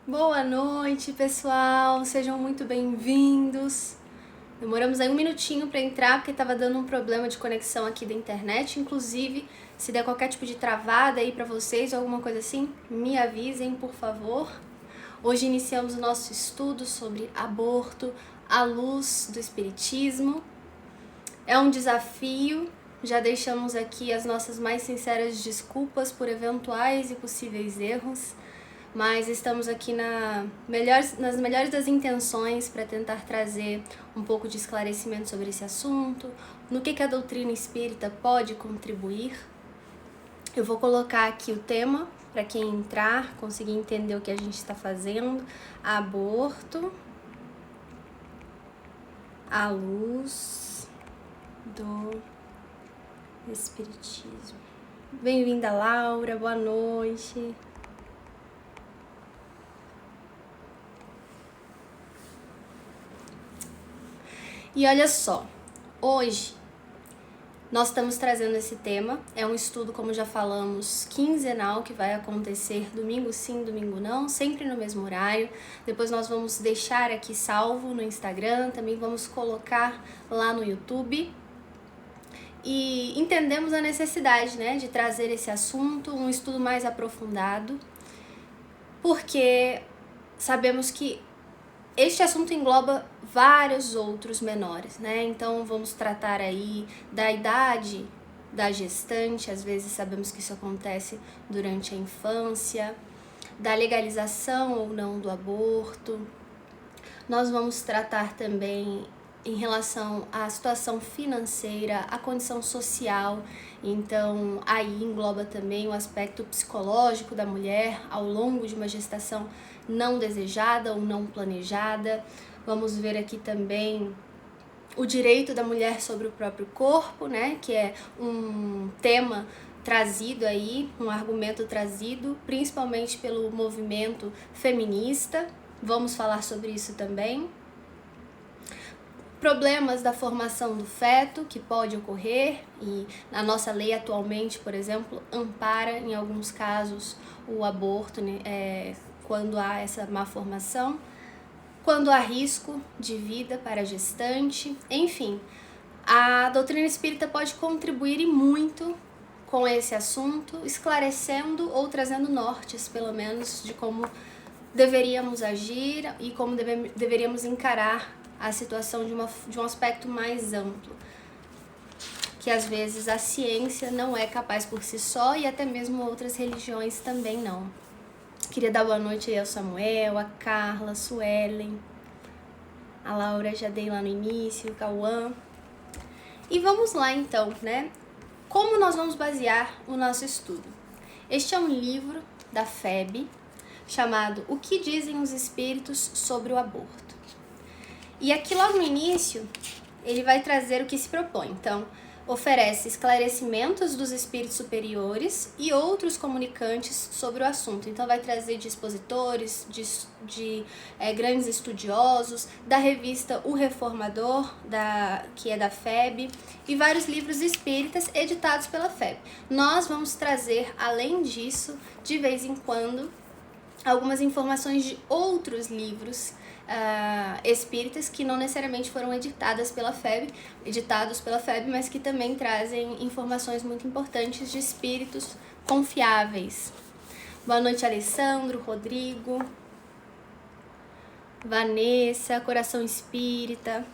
Boa noite, pessoal! Sejam muito bem-vindos. Demoramos aí um minutinho para entrar porque estava dando um problema de conexão aqui da internet. Inclusive, se der qualquer tipo de travada aí para vocês ou alguma coisa assim, me avisem, por favor. Hoje iniciamos o nosso estudo sobre aborto à luz do espiritismo. É um desafio. Já deixamos aqui as nossas mais sinceras desculpas por eventuais e possíveis erros, mas estamos aqui nas melhores das intenções para tentar trazer um pouco de esclarecimento sobre esse assunto, no que a doutrina espírita pode contribuir. Eu vou colocar aqui o tema para quem entrar, conseguir entender o que a gente está fazendo. Aborto à luz do espiritismo. Bem-vinda, Laura, boa noite. E olha só, hoje nós estamos trazendo esse tema, é um estudo, como já falamos, quinzenal, que vai acontecer domingo sim, domingo não, sempre no mesmo horário. Depois nós vamos deixar aqui salvo no Instagram, também vamos colocar lá no YouTube. E entendemos a necessidade, né, de trazer esse assunto, um estudo mais aprofundado, porque sabemos que este assunto engloba vários outros menores, né? Então vamos tratar aí da idade da gestante, às vezes sabemos que isso acontece durante a infância, da legalização ou não do aborto. Nós vamos tratar também em relação à situação financeira, à condição social, então aí engloba também o aspecto psicológico da mulher ao longo de uma gestação não desejada ou não planejada. Vamos ver aqui também o direito da mulher sobre o próprio corpo, né, que é um tema trazido aí, um argumento trazido principalmente pelo movimento feminista. Vamos falar sobre isso também. Problemas da formação do feto que pode ocorrer, e a nossa lei atualmente, por exemplo, ampara em alguns casos o aborto, né, quando há essa má formação, quando há risco de vida para a gestante. Enfim, a doutrina espírita pode contribuir e muito com esse assunto, esclarecendo ou trazendo nortes, pelo menos, de como deveríamos agir e como deveríamos encarar a situação de um aspecto mais amplo, que às vezes a ciência não é capaz por si só e até mesmo outras religiões também não. Queria dar boa noite aí ao Samuel, a Carla, a Suelen, a Laura já dei lá no início, o Cauã. E vamos lá então, né? Como nós vamos basear o nosso estudo? Este é um livro da FEB chamado O que dizem os espíritos sobre o aborto. E aqui logo no início, ele vai trazer o que se propõe. Então, oferece esclarecimentos dos espíritos superiores e outros comunicantes sobre o assunto. Então, vai trazer de expositores, de grandes estudiosos, da revista O Reformador, que é da FEB, e vários livros espíritas editados pela FEB. Nós vamos trazer, além disso, de vez em quando, algumas informações de outros livros espíritas que não necessariamente foram editados pela FEB, mas que também trazem informações muito importantes de espíritos confiáveis. Boa noite, Alessandro, Rodrigo, Vanessa, Coração Espírita.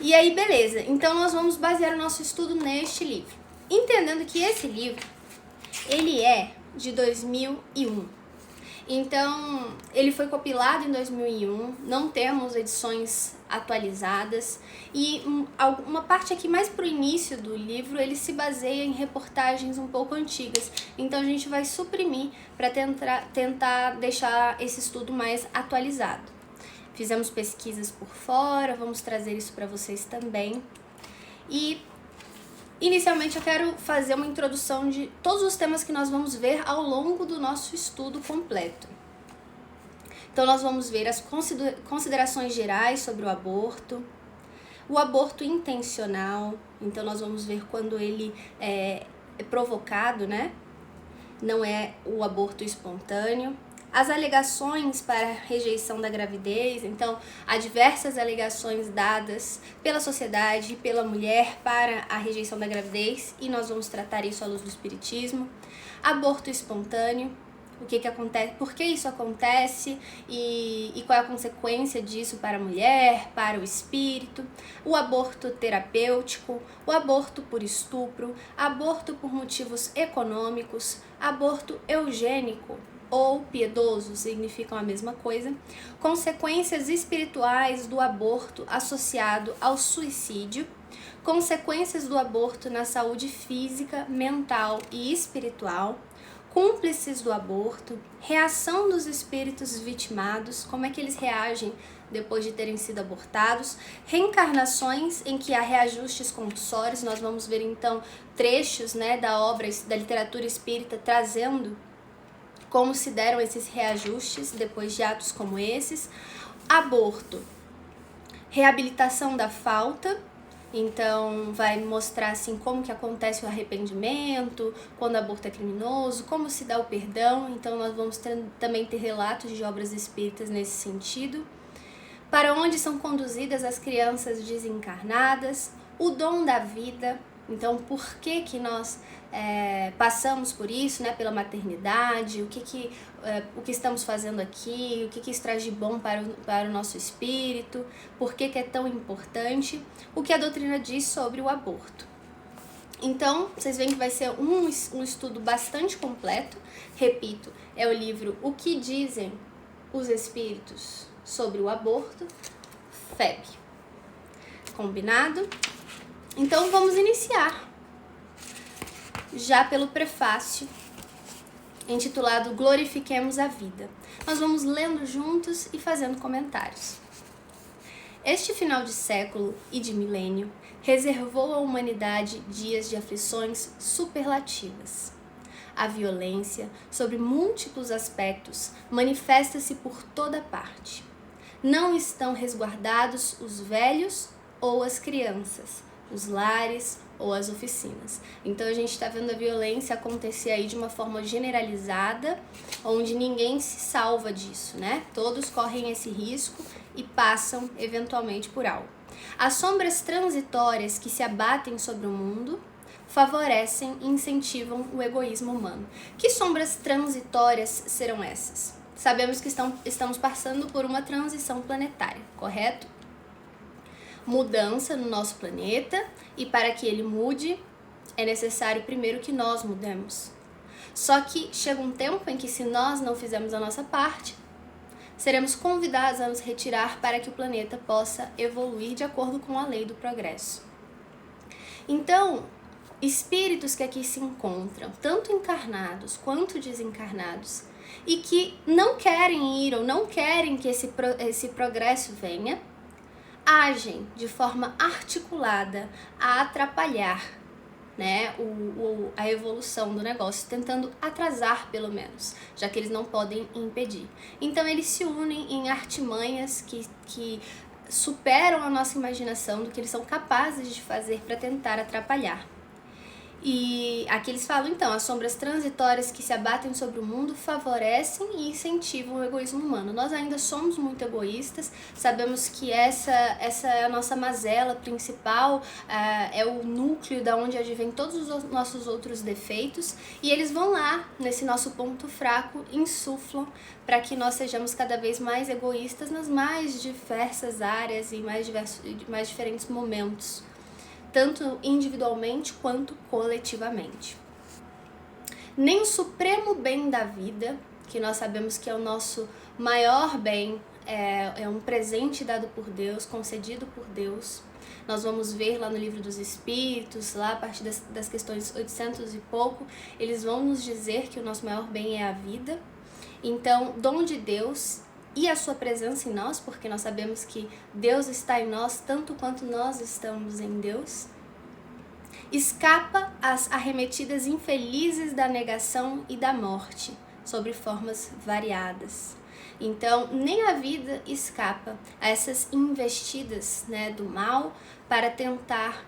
E aí, beleza. Então, nós vamos basear o nosso estudo neste livro. Entendendo que esse livro, ele é de 2001. Então, ele foi compilado em 2001, não temos edições atualizadas, e uma parte aqui mais pro início do livro, ele se baseia em reportagens um pouco antigas, então a gente vai suprimir para tentar deixar esse estudo mais atualizado. Fizemos pesquisas por fora, vamos trazer isso para vocês também. E inicialmente eu quero fazer uma introdução de todos os temas que nós vamos ver ao longo do nosso estudo completo. Então nós vamos ver as considerações gerais sobre o aborto intencional, então nós vamos ver quando ele é provocado, né? Não é o aborto espontâneo, as alegações para rejeição da gravidez. Então, há diversas alegações dadas pela sociedade e pela mulher para a rejeição da gravidez, e nós vamos tratar isso à luz do espiritismo. Aborto espontâneo, o que acontece, por que isso acontece e qual é a consequência disso para a mulher, para o espírito, o aborto terapêutico, o aborto por estupro, aborto por motivos econômicos, aborto eugênico ou piedoso, significam a mesma coisa, consequências espirituais do aborto associado ao suicídio, consequências do aborto na saúde física, mental e espiritual, cúmplices do aborto, reação dos espíritos vitimados, como é que eles reagem depois de terem sido abortados, reencarnações em que há reajustes compulsórios. Nós vamos ver então trechos, né, da obra, da literatura espírita trazendo como se deram esses reajustes depois de atos como esses. Aborto, reabilitação da falta. Então, vai mostrar assim como que acontece o arrependimento, quando o aborto é criminoso, como se dá o perdão. Então, nós vamos também ter relatos de obras espíritas nesse sentido. Para onde são conduzidas as crianças desencarnadas, o dom da vida. Então, por que que nós passamos por isso, né, pela maternidade, o que estamos fazendo aqui, o que isso traz de bom para o nosso espírito, por que é tão importante, o que a doutrina diz sobre o aborto. Então, vocês veem que vai ser um estudo bastante completo. Repito, é o livro O que Dizem os Espíritos sobre o Aborto, FEB. Combinado? Então, vamos iniciar já pelo prefácio, intitulado Glorifiquemos a Vida. Nós vamos lendo juntos e fazendo comentários. Este final de século e de milênio reservou à humanidade dias de aflições superlativas. A violência, sob múltiplos aspectos, manifesta-se por toda parte. Não estão resguardados os velhos ou as crianças, os lares ou as oficinas. Então a gente está vendo a violência acontecer aí de uma forma generalizada, onde ninguém se salva disso, né? Todos correm esse risco e passam eventualmente por algo. As sombras transitórias que se abatem sobre o mundo favorecem e incentivam o egoísmo humano. Que sombras transitórias serão essas? Sabemos que estamos passando por uma transição planetária, correto? Mudança no nosso planeta, e para que ele mude, é necessário primeiro que nós mudemos. Só que chega um tempo em que, se nós não fizermos a nossa parte, seremos convidados a nos retirar para que o planeta possa evoluir de acordo com a lei do progresso. Então, espíritos que aqui se encontram, tanto encarnados quanto desencarnados, e que não querem ir ou não querem que esse progresso venha, agem de forma articulada a atrapalhar, né, a evolução do negócio, tentando atrasar pelo menos, já que eles não podem impedir. Então eles se unem em artimanhas que superam a nossa imaginação do que eles são capazes de fazer para tentar atrapalhar. E aqui eles falam, então, as sombras transitórias que se abatem sobre o mundo favorecem e incentivam o egoísmo humano. Nós ainda somos muito egoístas, sabemos que essa é a nossa mazela principal, é o núcleo da onde advém todos os nossos outros defeitos, e eles vão lá, nesse nosso ponto fraco, insuflam para que nós sejamos cada vez mais egoístas nas mais diversas áreas e mais diferentes momentos, tanto individualmente quanto coletivamente. Nem o supremo bem da vida, que nós sabemos que é o nosso maior bem, é um presente dado por Deus, concedido por Deus. Nós vamos ver lá no Livro dos Espíritos, lá a partir das questões 800 e pouco, eles vão nos dizer que o nosso maior bem é a vida. Então, dom de Deus e a sua presença em nós, porque nós sabemos que Deus está em nós tanto quanto nós estamos em Deus, escapa às arremetidas infelizes da negação e da morte, sob formas variadas. Então, nem a vida escapa a essas investidas, né, do mal para tentar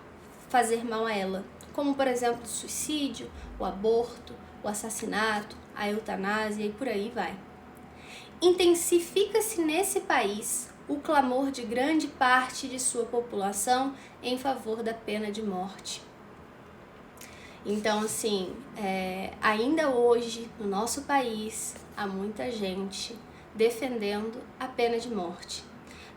fazer mal a ela, como, por exemplo, o suicídio, o aborto, o assassinato, a eutanásia e por aí vai. Intensifica-se nesse país o clamor de grande parte de sua população em favor da pena de morte. Então, assim, ainda hoje, no nosso país, há muita gente defendendo a pena de morte.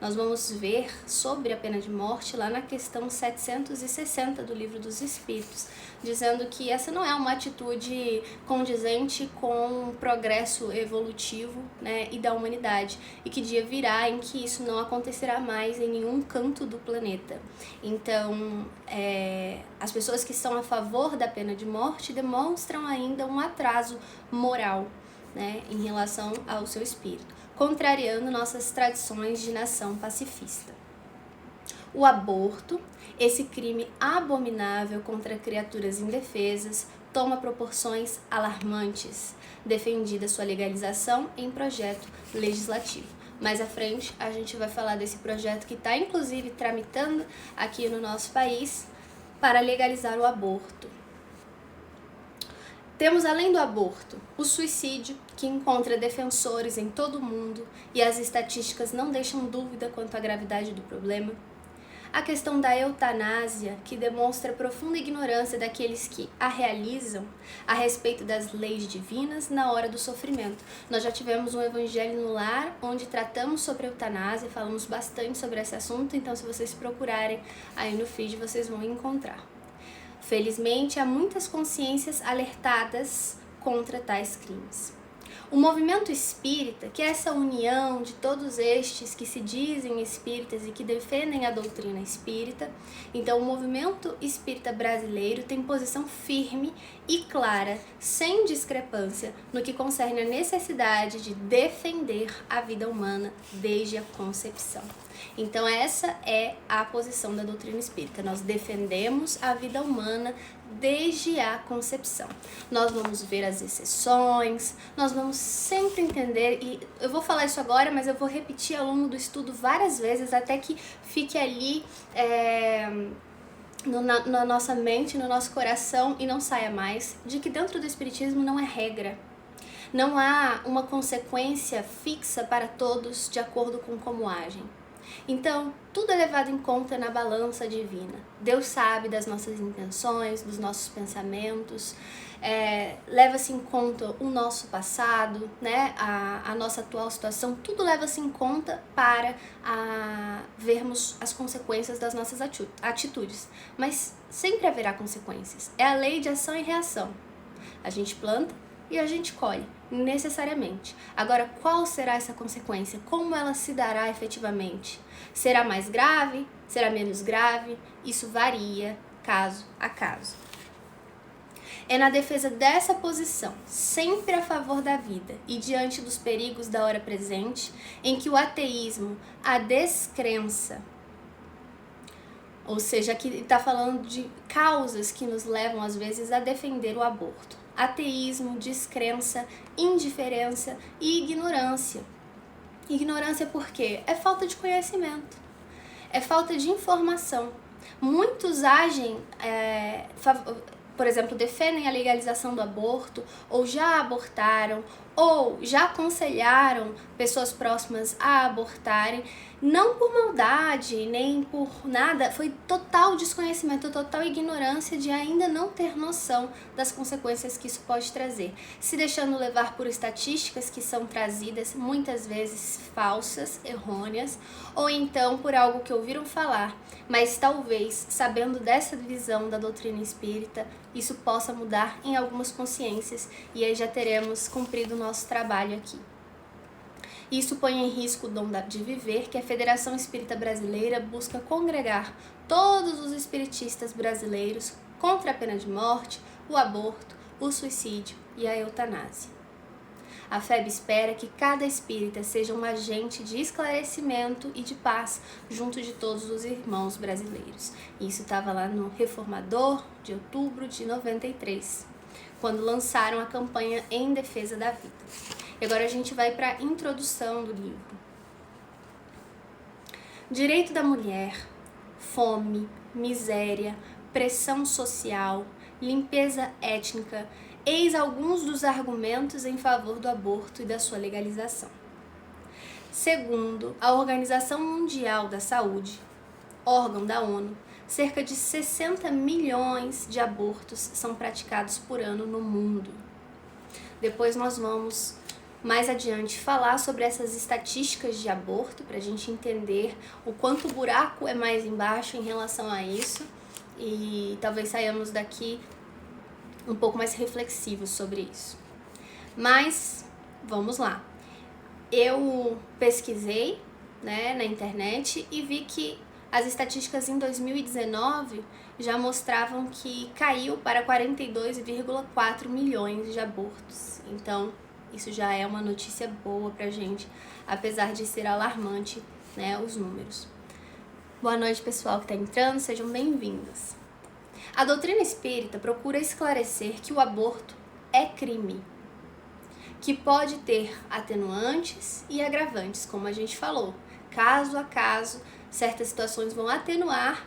Nós vamos ver sobre a pena de morte lá na questão 760 do Livro dos Espíritos, dizendo que essa não é uma atitude condizente com o progresso evolutivo, né, e da humanidade, e que dia virá em que isso não acontecerá mais em nenhum canto do planeta. Então, as pessoas que estão a favor da pena de morte demonstram ainda um atraso moral, né, em relação ao seu espírito, contrariando nossas tradições de nação pacifista. O aborto, esse crime abominável contra criaturas indefesas, toma proporções alarmantes, defendida sua legalização em projeto legislativo. Mais à frente, a gente vai falar desse projeto que está, inclusive, tramitando aqui no nosso país para legalizar o aborto. Temos, além do aborto, o suicídio, que encontra defensores em todo o mundo e as estatísticas não deixam dúvida quanto à gravidade do problema. A questão da eutanásia, que demonstra profunda ignorância daqueles que a realizam a respeito das leis divinas na hora do sofrimento. Nós já tivemos um Evangelho no Lar, onde tratamos sobre a eutanásia, falamos bastante sobre esse assunto, então se vocês procurarem aí no feed, vocês vão encontrar. Felizmente, há muitas consciências alertadas contra tais crimes. O movimento espírita, que é essa união de todos estes que se dizem espíritas e que defendem a doutrina espírita, então o movimento espírita brasileiro tem posição firme e clara, sem discrepância, no que concerne a necessidade de defender a vida humana desde a concepção. Então essa é a posição da doutrina espírita. Nós defendemos a vida humana desde a concepção. Nós vamos ver as exceções, nós vamos sempre entender, e eu vou falar isso agora, mas eu vou repetir ao longo do estudo várias vezes, até que fique ali na nossa mente, no nosso coração e não saia mais, de que dentro do espiritismo não é regra. Não há uma consequência fixa para todos de acordo com como agem. Então, tudo é levado em conta na balança divina. Deus sabe das nossas intenções, dos nossos pensamentos, leva-se em conta o nosso passado, né, a nossa atual situação, tudo leva-se em conta para vermos as consequências das nossas atitudes. Mas sempre haverá consequências. É a lei de ação e reação. A gente planta e a gente colhe, necessariamente. Agora, qual será essa consequência? Como ela se dará efetivamente? Será mais grave? Será menos grave? Isso varia caso a caso. É na defesa dessa posição, sempre a favor da vida e diante dos perigos da hora presente, em que o ateísmo, a descrença, ou seja, aqui está falando de causas que nos levam às vezes a defender o aborto. Ateísmo, descrença, indiferença e ignorância. Ignorância por quê? É falta de conhecimento, é falta de informação. Muitos agem, por exemplo, defendem a legalização do aborto, ou já abortaram, ou já aconselharam pessoas próximas a abortarem, não por maldade, nem por nada, foi total desconhecimento, total ignorância de ainda não ter noção das consequências que isso pode trazer, se deixando levar por estatísticas que são trazidas muitas vezes falsas, errôneas, ou então por algo que ouviram falar, mas talvez, sabendo dessa visão da doutrina espírita, isso possa mudar em algumas consciências e aí já teremos cumprido o nosso trabalho aqui. Isso põe em risco o dom de viver que a Federação Espírita Brasileira busca congregar todos os espiritistas brasileiros contra a pena de morte, o aborto, o suicídio e a eutanásia. A FEB espera que cada espírita seja um agente de esclarecimento e de paz junto de todos os irmãos brasileiros. Isso estava lá no Reformador de outubro de 93, quando lançaram a campanha Em Defesa da Vida. E agora a gente vai para a introdução do livro. Direito da mulher, fome, miséria, pressão social, limpeza étnica, Eis alguns dos argumentos em favor do aborto e da sua legalização. Segundo a Organização Mundial da Saúde, órgão da ONU, cerca de 60 milhões de abortos são praticados por ano no mundo. Depois nós vamos mais adiante falar sobre essas estatísticas de aborto para a gente entender o quanto o buraco é mais embaixo em relação a isso e talvez saiamos daqui um pouco mais reflexivos sobre isso. Mas vamos lá. Eu pesquisei, na internet e vi que as estatísticas em 2019 já mostravam que caiu para 42,4 milhões de abortos. Então, isso já é uma notícia boa pra gente, apesar de ser alarmante, os números. Boa noite, pessoal que está entrando, sejam bem-vindos. A doutrina espírita procura esclarecer que o aborto é crime, que pode ter atenuantes e agravantes, como a gente falou. Caso a caso, certas situações vão atenuar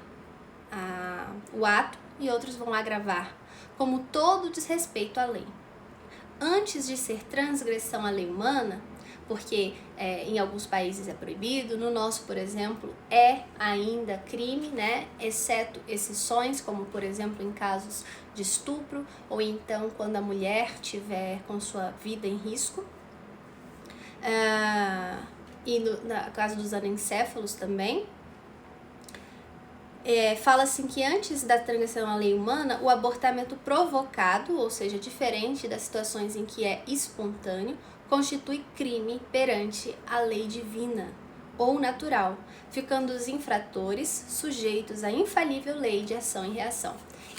o ato e outros vão agravar, como todo desrespeito à lei. Antes de ser transgressão à lei humana, porque em alguns países é proibido, no nosso, por exemplo, é ainda crime, exceto exceções, como por exemplo em casos de estupro, ou então quando a mulher tiver com sua vida em risco. E no caso dos anencéfalos também, fala-se que antes da transgressão à lei humana, o abortamento provocado, ou seja, diferente das situações em que é espontâneo, constitui crime perante a lei divina ou natural, ficando os infratores sujeitos à infalível lei de ação e reação.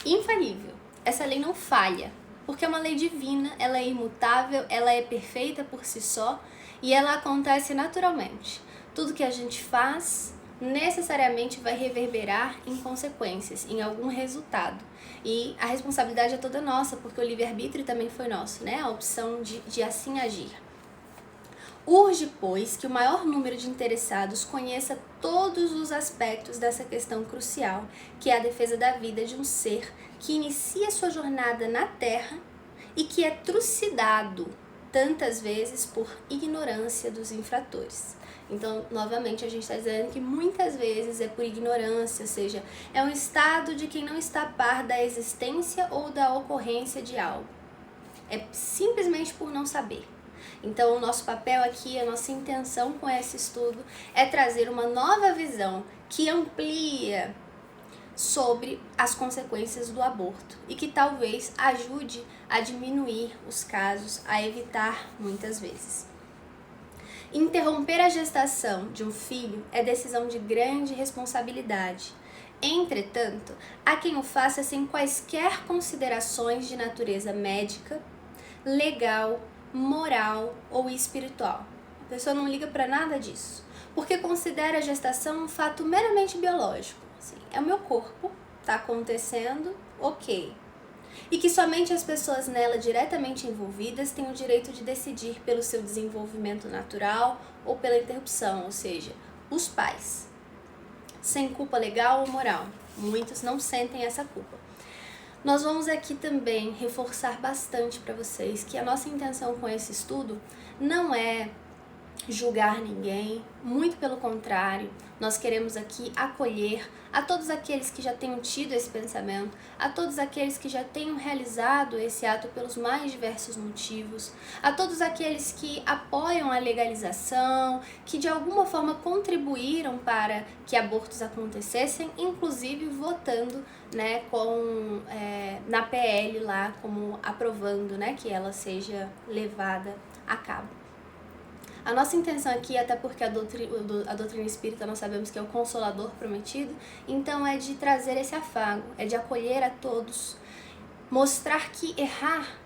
Infalível, essa lei não falha, porque é uma lei divina, ela é imutável, ela é perfeita por si só e ela acontece naturalmente. Tudo que a gente faz necessariamente vai reverberar em consequências, em algum resultado. E a responsabilidade é toda nossa, porque o livre-arbítrio também foi nosso, a opção de assim agir. Urge, pois, que o maior número de interessados conheça todos os aspectos dessa questão crucial, que é a defesa da vida de um ser que inicia sua jornada na Terra e que é trucidado tantas vezes por ignorância dos infratores. Então, novamente, a gente está dizendo que muitas vezes é por ignorância, ou seja, é um estado de quem não está a par da existência ou da ocorrência de algo. É simplesmente por não saber. Então, o nosso papel aqui, a nossa intenção com esse estudo é trazer uma nova visão que amplia sobre as consequências do aborto e que talvez ajude a diminuir os casos, a evitar muitas vezes. Interromper a gestação de um filho é decisão de grande responsabilidade. Entretanto, há quem o faça sem quaisquer considerações de natureza médica, legal, moral ou espiritual. A pessoa não liga para nada disso, porque considera a gestação um fato meramente biológico. Assim, é o meu corpo, está acontecendo, ok. E que somente as pessoas nela diretamente envolvidas têm o direito de decidir pelo seu desenvolvimento natural ou pela interrupção, ou seja, os pais. Sem culpa legal ou moral. Muitos não sentem essa culpa. Nós vamos aqui também reforçar bastante para vocês que a nossa intenção com esse estudo não é julgar ninguém, muito pelo contrário, nós queremos aqui acolher a todos aqueles que já tenham tido esse pensamento, a todos aqueles que já tenham realizado esse ato pelos mais diversos motivos, a todos aqueles que apoiam a legalização, que de alguma forma contribuíram para que abortos acontecessem, inclusive votando, na PL lá, como aprovando, que ela seja levada a cabo. A nossa intenção aqui, até porque a doutrina espírita nós sabemos que é o consolador prometido, então é de trazer esse afago, é de acolher a todos, mostrar que errar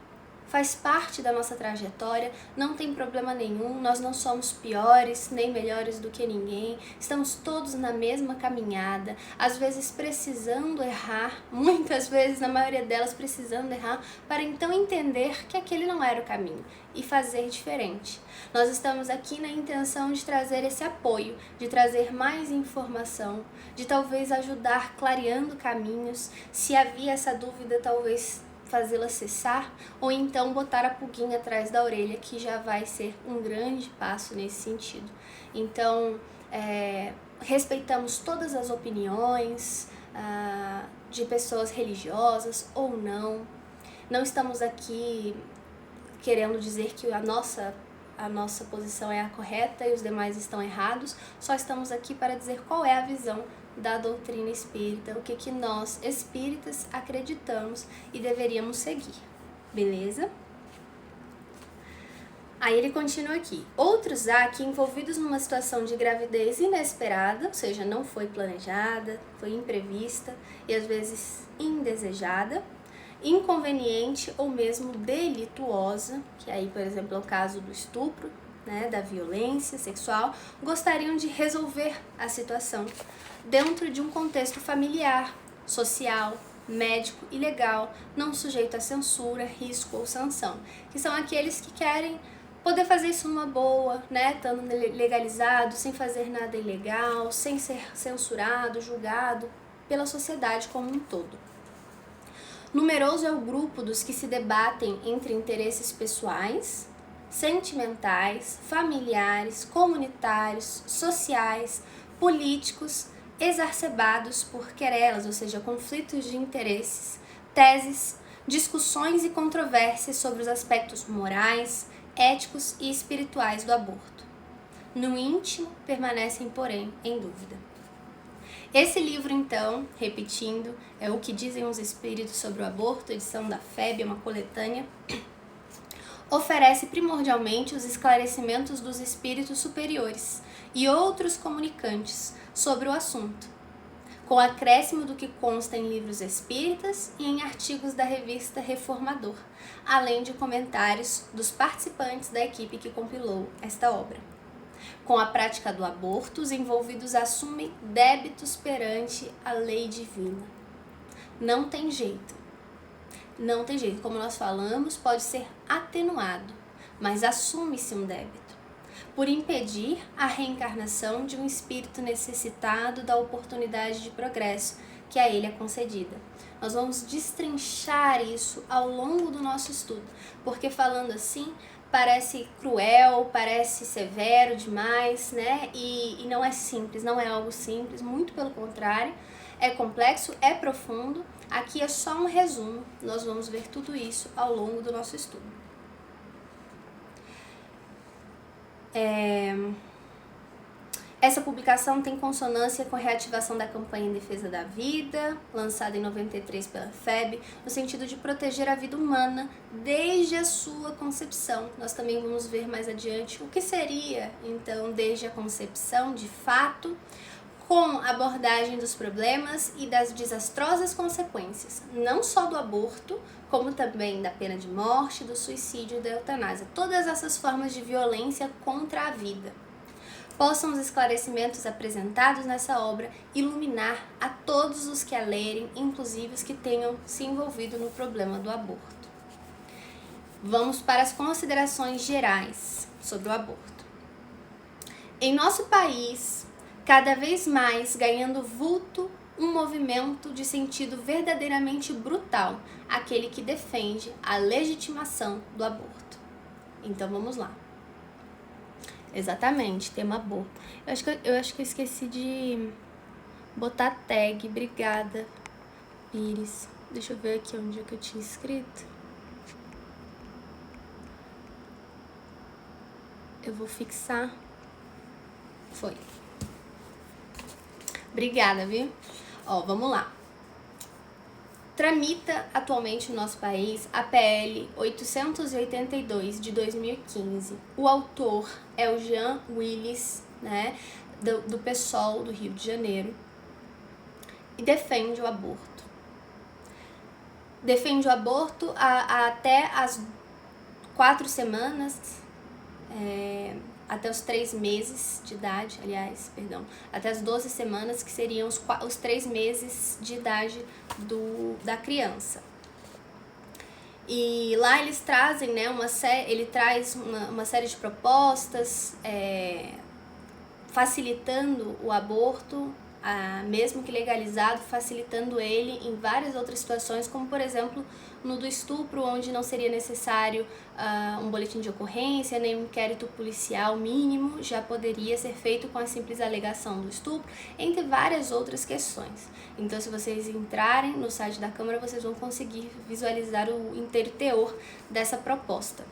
faz parte da nossa trajetória, não tem problema nenhum, nós não somos piores nem melhores do que ninguém, estamos todos na mesma caminhada, às vezes precisando errar, muitas vezes, na maioria delas, precisando errar, para então entender que aquele não era o caminho e fazer diferente. Nós estamos aqui na intenção de trazer esse apoio, de trazer mais informação, de talvez ajudar clareando caminhos, se havia essa dúvida, talvez fazê-la cessar, ou então botar a pulguinha atrás da orelha, que já vai ser um grande passo nesse sentido. Então, respeitamos todas as opiniões de pessoas religiosas ou não. Não estamos aqui querendo dizer que a nossa posição é a correta e os demais estão errados, só estamos aqui para dizer qual é a visão da doutrina espírita, o que nós espíritas acreditamos e deveríamos seguir, beleza? Aí ele continua aqui: outros há que, envolvidos numa situação de gravidez inesperada, ou seja, não foi planejada, foi imprevista e às vezes indesejada, inconveniente ou mesmo delituosa, que aí, por exemplo, é o caso do estupro, né, da violência sexual, gostariam de resolver a situação dentro de um contexto familiar, social, médico e legal, não sujeito a censura, risco ou sanção, que são aqueles que querem poder fazer isso numa boa, né, estando legalizado, sem fazer nada ilegal, sem ser censurado, julgado pela sociedade como um todo. Numeroso é o grupo dos que se debatem entre interesses pessoais, sentimentais, familiares, comunitários, sociais, políticos, exacerbados por querelas, ou seja, conflitos de interesses, teses, discussões e controvérsias sobre os aspectos morais, éticos e espirituais do aborto. No íntimo, permanecem, porém, em dúvida. Esse livro, então, repetindo, é O que Dizem os Espíritos sobre o Aborto, edição da FEB, é uma coletânea, oferece primordialmente os esclarecimentos dos espíritos superiores e outros comunicantes sobre o assunto, com acréscimo do que consta em livros espíritas e em artigos da revista Reformador, além de comentários dos participantes da equipe que compilou esta obra. Com a prática do aborto, os envolvidos assumem débitos perante a lei divina. Não tem jeito. Não tem jeito. Como nós falamos, pode ser atenuado, mas assume-se um débito por impedir a reencarnação de um espírito necessitado da oportunidade de progresso que a ele é concedida. Nós vamos destrinchar isso ao longo do nosso estudo, porque falando assim parece cruel, parece severo demais, né? E não é simples, não é algo simples, muito pelo contrário, é complexo, é profundo. Aqui é só um resumo, nós vamos ver tudo isso ao longo do nosso estudo. Essa publicação tem consonância com a reativação da campanha em defesa da vida, lançada em 93 pela FEB, no sentido de proteger a vida humana desde a sua concepção. Nós também vamos ver mais adiante o que seria, então, desde a concepção, de fato, com abordagem dos problemas e das desastrosas consequências, não só do aborto, como também da pena de morte, do suicídio e da eutanásia. Todas essas formas de violência contra a vida. Possam os esclarecimentos apresentados nessa obra iluminar a todos os que a lerem, inclusive os que tenham se envolvido no problema do aborto. Vamos para as considerações gerais sobre o aborto. Em nosso país, cada vez mais ganhando vulto um movimento de sentido verdadeiramente brutal, aquele que defende a legitimação do aborto. Então vamos lá. Exatamente, tema aborto. Eu acho que eu esqueci de botar tag. Obrigada, Pires. Deixa eu ver aqui onde é que eu tinha escrito. Eu vou fixar. Foi. Obrigada, viu? Ó, vamos lá. Tramita atualmente no nosso país a PL 882 de 2015. O autor é o Jean Willis, né, do PSOL do Rio de Janeiro, e defende o aborto. Defende o aborto até as 4 semanas, até os 3 meses de idade, até as 12 semanas, que seriam os 3 meses de idade da criança. E lá eles trazem, né, ele traz uma série de propostas, facilitando o aborto, mesmo que legalizado, facilitando ele em várias outras situações, como por exemplo no do estupro, onde não seria necessário um boletim de ocorrência, nem um inquérito policial mínimo, já poderia ser feito com a simples alegação do estupro, entre várias outras questões. Então, se vocês entrarem no site da Câmara, vocês vão conseguir visualizar o inteiro teor dessa proposta.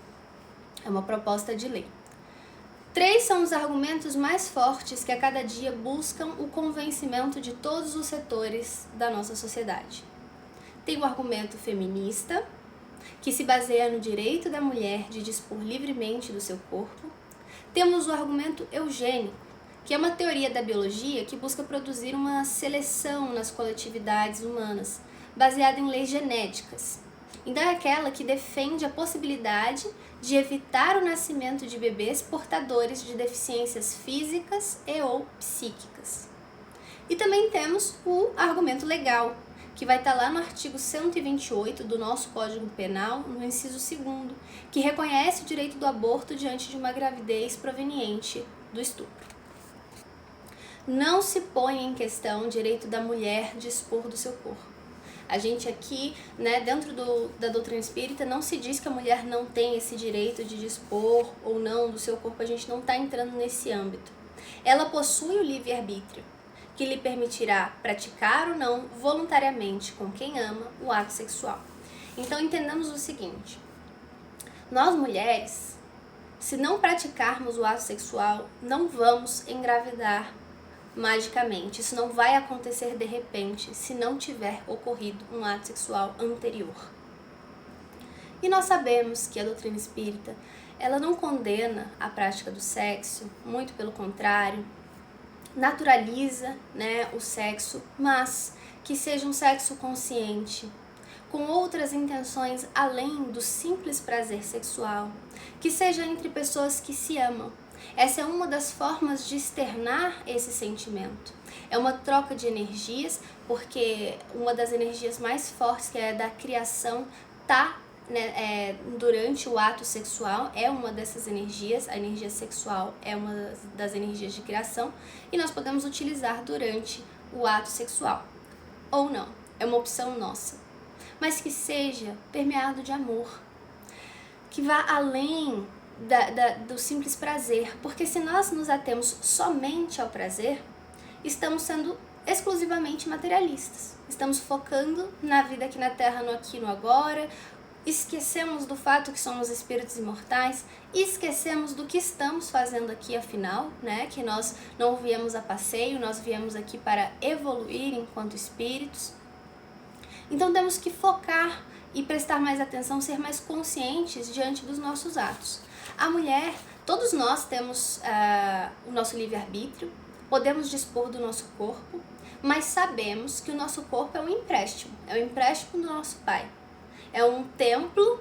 É uma proposta de lei. 3 são os argumentos mais fortes que a cada dia buscam o convencimento de todos os setores da nossa sociedade. Tem o argumento feminista, que se baseia no direito da mulher de dispor livremente do seu corpo. Temos o argumento eugênico, que é uma teoria da biologia que busca produzir uma seleção nas coletividades humanas, baseada em leis genéticas. Então é aquela que defende a possibilidade de evitar o nascimento de bebês portadores de deficiências físicas e ou psíquicas. E também temos o argumento legal, que vai estar lá no artigo 128 do nosso Código Penal, no inciso 2º, que reconhece o direito do aborto diante de uma gravidez proveniente do estupro. Não se põe em questão o direito da mulher dispor do seu corpo. A gente aqui, dentro da doutrina espírita, não se diz que a mulher não tem esse direito de dispor ou não do seu corpo, a gente não está entrando nesse âmbito. Ela possui o livre-arbítrio, que lhe permitirá praticar ou não, voluntariamente, com quem ama, o ato sexual. Então, entendamos o seguinte: nós mulheres, se não praticarmos o ato sexual, não vamos engravidar magicamente. Isso não vai acontecer de repente, se não tiver ocorrido um ato sexual anterior. E nós sabemos que a doutrina espírita, ela não condena a prática do sexo, muito pelo contrário, naturaliza, o sexo, mas que seja um sexo consciente, com outras intenções além do simples prazer sexual, que seja entre pessoas que se amam. Essa é uma das formas de externar esse sentimento. É uma troca de energias, porque uma das energias mais fortes, que é da criação, durante o ato sexual, é uma dessas energias. A energia sexual é uma das energias de criação e nós podemos utilizar durante o ato sexual. Ou não, é uma opção nossa. Mas que seja permeado de amor, que vá além do simples prazer, porque se nós nos atemos somente ao prazer, estamos sendo exclusivamente materialistas, estamos focando na vida aqui na Terra, no aqui e no agora, esquecemos do fato que somos espíritos imortais, esquecemos do que estamos fazendo aqui afinal, que nós não viemos a passeio, nós viemos aqui para evoluir enquanto espíritos. Então temos que focar e prestar mais atenção, ser mais conscientes diante dos nossos atos. A mulher, todos nós temos o nosso livre-arbítrio, podemos dispor do nosso corpo, mas sabemos que o nosso corpo é um empréstimo do nosso Pai. É um templo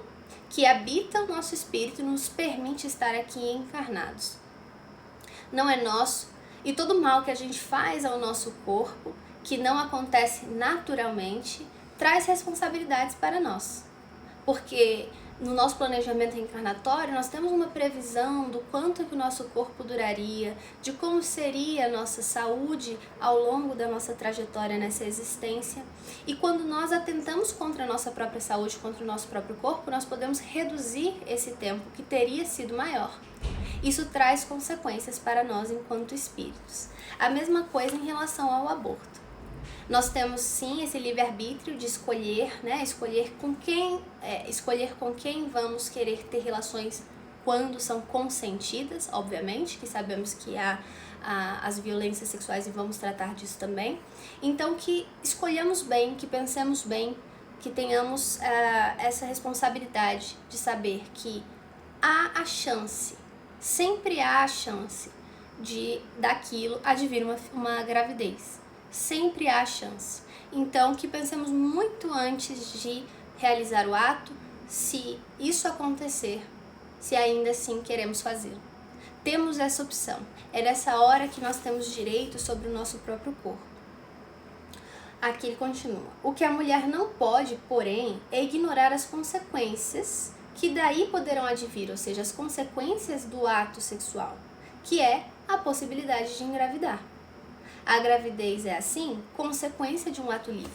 que habita o nosso espírito e nos permite estar aqui encarnados. Não é nosso, e todo mal que a gente faz ao nosso corpo, que não acontece naturalmente, traz responsabilidades para nós. Porque no nosso planejamento reencarnatório, nós temos uma previsão do quanto que o nosso corpo duraria, de como seria a nossa saúde ao longo da nossa trajetória nessa existência. E quando nós atentamos contra a nossa própria saúde, contra o nosso próprio corpo, nós podemos reduzir esse tempo que teria sido maior. Isso traz consequências para nós enquanto espíritos. A mesma coisa em relação ao aborto. Nós temos sim esse livre-arbítrio de escolher, escolher com quem vamos querer ter relações quando são consentidas, obviamente, que sabemos que há as violências sexuais e vamos tratar disso também. Então que escolhamos bem, que pensemos bem, que tenhamos essa responsabilidade de saber que há a chance, sempre há a chance daquilo advir uma gravidez. Sempre há chance. Então, que pensemos muito antes de realizar o ato, se isso acontecer, se ainda assim queremos fazê-lo. Temos essa opção. É nessa hora que nós temos direito sobre o nosso próprio corpo. Aqui ele continua. O que a mulher não pode, porém, é ignorar as consequências que daí poderão advir, ou seja, as consequências do ato sexual, que é a possibilidade de engravidar. A gravidez é, assim, consequência de um ato livre.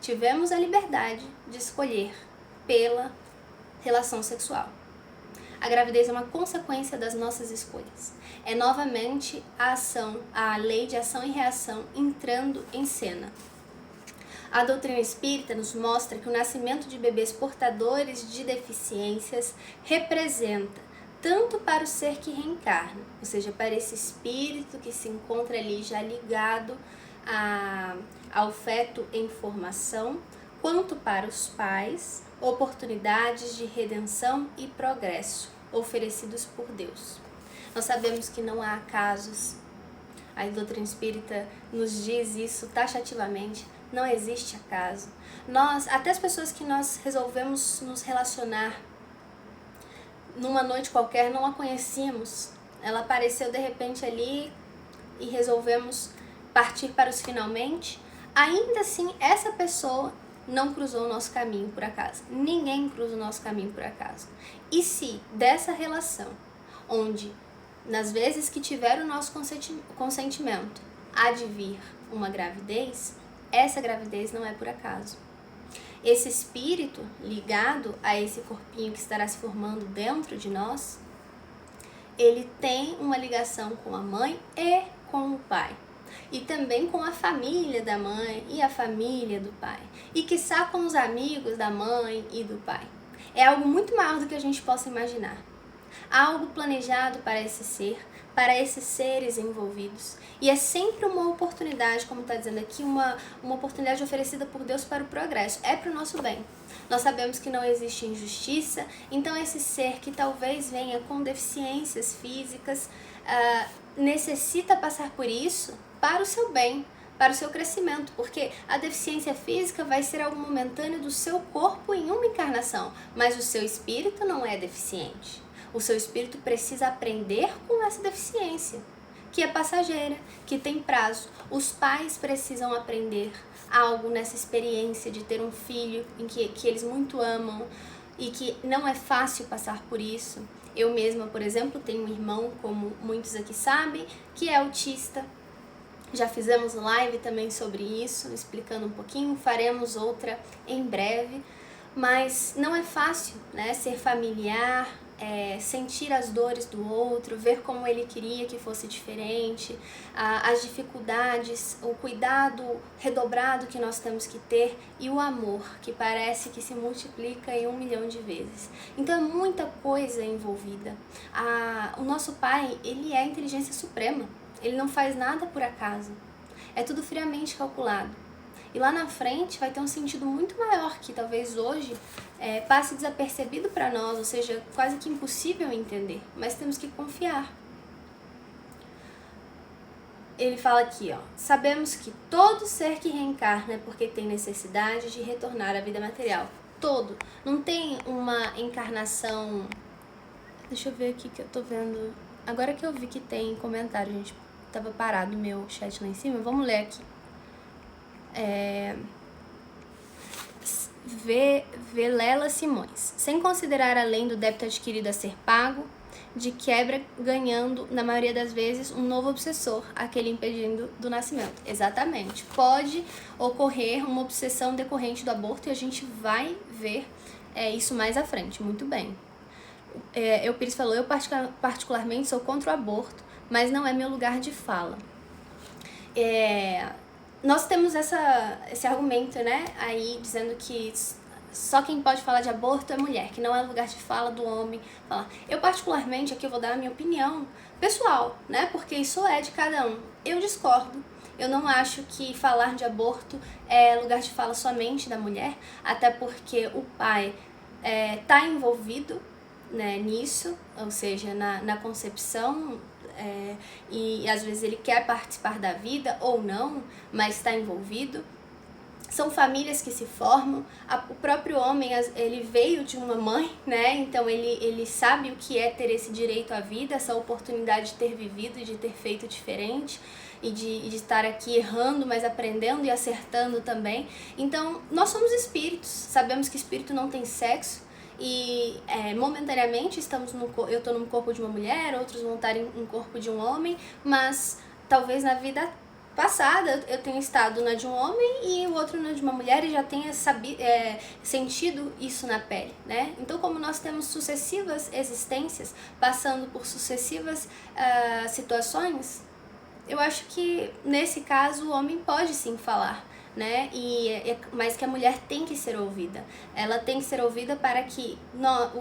Tivemos a liberdade de escolher pela relação sexual. A gravidez é uma consequência das nossas escolhas. É novamente a lei de ação e reação entrando em cena. A doutrina espírita nos mostra que o nascimento de bebês portadores de deficiências representa, tanto para o ser que reencarna, ou seja, para esse espírito que se encontra ali já ligado ao feto em formação, quanto para os pais, oportunidades de redenção e progresso oferecidos por Deus. Nós sabemos que não há acasos. A doutrina espírita nos diz isso taxativamente. Não existe acaso. Até as pessoas que nós resolvemos nos relacionar numa noite qualquer, não a conhecíamos. Ela apareceu de repente ali e resolvemos partir para os finalmente. Ainda assim, essa pessoa não cruzou o nosso caminho por acaso. Ninguém cruza o nosso caminho por acaso. E se dessa relação, onde nas vezes que tiver o nosso consentimento há de vir uma gravidez, essa gravidez não é por acaso. Esse espírito ligado a esse corpinho que estará se formando dentro de nós, ele tem uma ligação com a mãe e com o pai. E também com a família da mãe e a família do pai. E quiçá com os amigos da mãe e do pai. É algo muito maior do que a gente possa imaginar. Há algo planejado para esse ser, para esses seres envolvidos. E é sempre uma oportunidade, como está dizendo aqui, uma oportunidade oferecida por Deus para o progresso. É para o nosso bem. Nós sabemos que não existe injustiça, então esse ser que talvez venha com deficiências físicas, necessita passar por isso para o seu bem, para o seu crescimento, porque a deficiência física vai ser algo momentâneo do seu corpo em uma encarnação, mas o seu espírito não é deficiente. O seu espírito precisa aprender com essa deficiência, que é passageira, que tem prazo. Os pais precisam aprender algo nessa experiência de ter um filho em que eles muito amam e que não é fácil passar por isso. Eu mesma, por exemplo, tenho um irmão, como muitos aqui sabem, que é autista. Já fizemos live também sobre isso, explicando um pouquinho, faremos outra em breve, mas não é fácil, né, ser familiar, sentir as dores do outro, ver como ele queria que fosse diferente, as dificuldades, o cuidado redobrado que nós temos que ter e o amor, que parece que se multiplica em 1 milhão de vezes. Então é muita coisa envolvida. O nosso pai, ele é a inteligência suprema. Ele não faz nada por acaso. É tudo friamente calculado. E lá na frente vai ter um sentido muito maior que talvez hoje passe desapercebido para nós, ou seja, quase que impossível entender. Mas temos que confiar. Ele fala aqui, ó, sabemos que todo ser que reencarna é porque tem necessidade de retornar à vida material. Todo. Não tem uma encarnação... Deixa eu ver aqui que eu tô vendo... Agora que eu vi que tem comentário, gente, tava parado o meu chat lá em cima, vamos ler aqui. Velela Simões. Sem considerar além do débito adquirido a ser pago, de quebra ganhando, na maioria das vezes, um novo obsessor, aquele impedindo do nascimento. Exatamente. Pode ocorrer uma obsessão decorrente do aborto e a gente vai ver isso mais à frente. Muito bem. Eupíris falou, eu particularmente sou contra o aborto, mas não é meu lugar de fala. Nós temos esse argumento, né, aí dizendo que só quem pode falar de aborto é mulher, que não é lugar de fala do homem falar. Eu particularmente, aqui eu vou dar a minha opinião pessoal, né, porque isso é de cada um. Eu discordo. Eu não acho que falar de aborto é lugar de fala somente da mulher, até porque o pai está envolvido, né, nisso, ou seja, na concepção, e às vezes ele quer participar da vida ou não, mas está envolvido. São famílias que se formam, o próprio homem, ele veio de uma mãe, né, então ele sabe o que é ter esse direito à vida, essa oportunidade de ter vivido e de ter feito diferente, e de estar aqui errando, mas aprendendo e acertando também. Então, nós somos espíritos, sabemos que espírito não tem sexo, e momentaneamente eu estou no corpo de uma mulher, outros vão estar em um corpo de um homem, mas talvez na vida passada eu tenho estado na de um homem e o outro na de uma mulher e já tenha sentido isso na pele, né? Então, como nós temos sucessivas existências, passando por sucessivas situações, eu acho que nesse caso o homem pode sim falar, né? Mas que a mulher tem que ser ouvida. Ela tem que ser ouvida para que